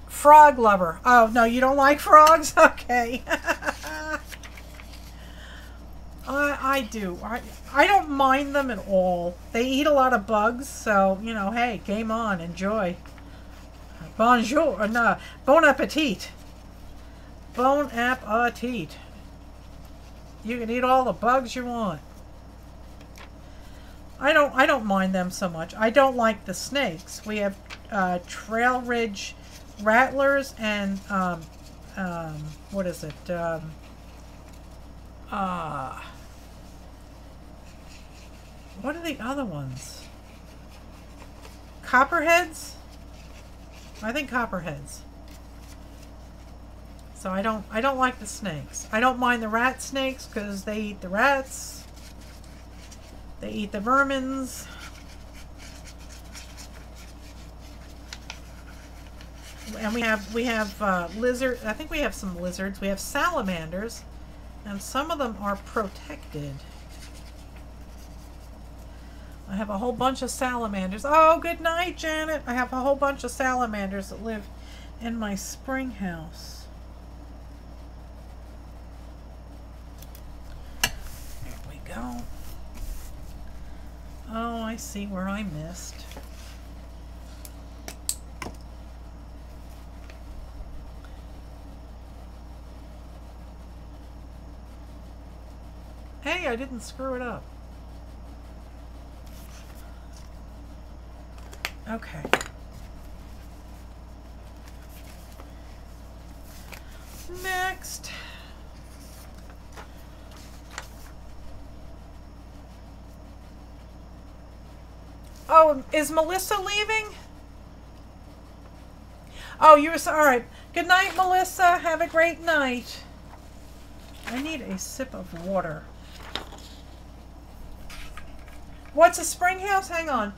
Frog lover. Oh, no, you don't like frogs? Okay. I do. I don't mind them at all. They eat a lot of bugs, so, you know, hey, game on, enjoy. Bonjour, no, bon appetit. Bon appetit. You can eat all the bugs you want. I don't mind them so much. I don't like the snakes. We have trail ridge rattlers and what is it? What are the other ones? Copperheads? I think copperheads. So I don't like the snakes. I don't mind the rat snakes because they eat the rats. They eat the vermins. And we have lizard. I think we have some lizards. We have salamanders, and some of them are protected. I have a whole bunch of salamanders. Oh, good night, Janet. I have a whole bunch of salamanders that live in my spring house. There we go. Oh, I see where I missed. Hey, I didn't screw it up. Okay. Next. Oh, is Melissa leaving? Oh, you were so, all right. Good night, Melissa. Have a great night. I need a sip of water. What's a spring house? Hang on.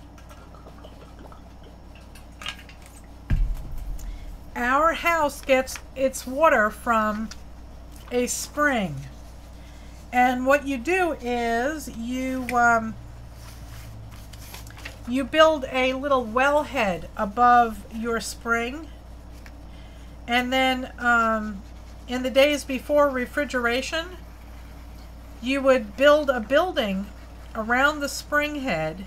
Our house gets its water from a spring. And what you do is you build a little wellhead above your spring. And then in the days before refrigeration, you would build a building around the spring head,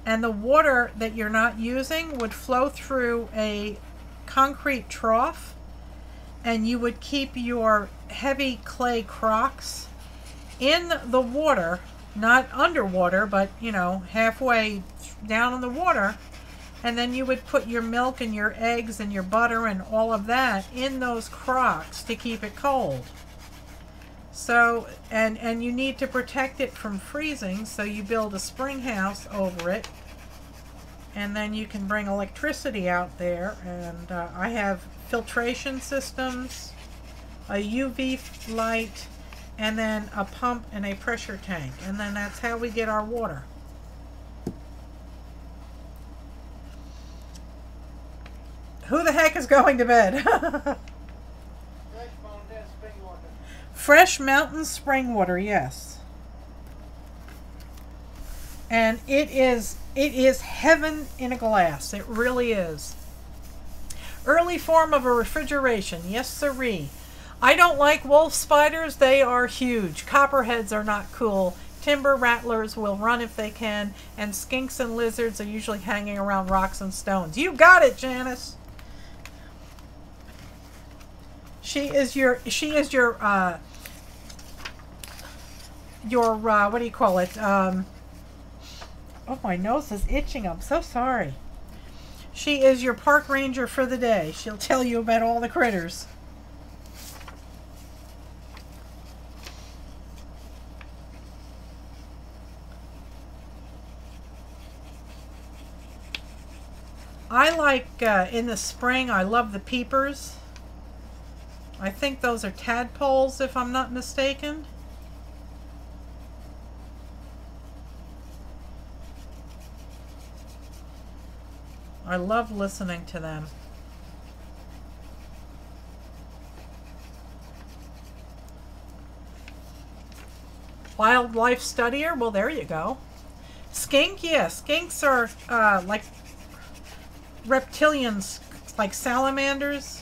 and the water that you're not using would flow through a concrete trough, and you would keep your heavy clay crocks in the water, not underwater, but you know, halfway down in the water, and then you would put your milk and your eggs and your butter and all of that in those crocks to keep it cold. So, and you need to protect it from freezing, so you build a spring house over it, and then you can bring electricity out there. And I have filtration systems, a UV light, and then a pump and a pressure tank, and then that's how we get our water. Who the heck is going to bed? Fresh mountain spring water, yes. And it is heaven in a glass. It really is. Early form of a refrigeration, yes sirree. I don't like wolf spiders. They are huge. Copperheads are not cool. Timber rattlers will run if they can, and skinks and lizards are usually hanging around rocks and stones. You got it, Janice. She is your what do you call it? Oh, my nose is itching. I'm so sorry. She is your park ranger for the day. She'll tell you about all the critters. I like, in the spring, I love the peepers. I think those are tadpoles, if I'm not mistaken. I love listening to them. Wildlife studier, well, there you go. Skink, yeah, skinks are like reptilians, like salamanders.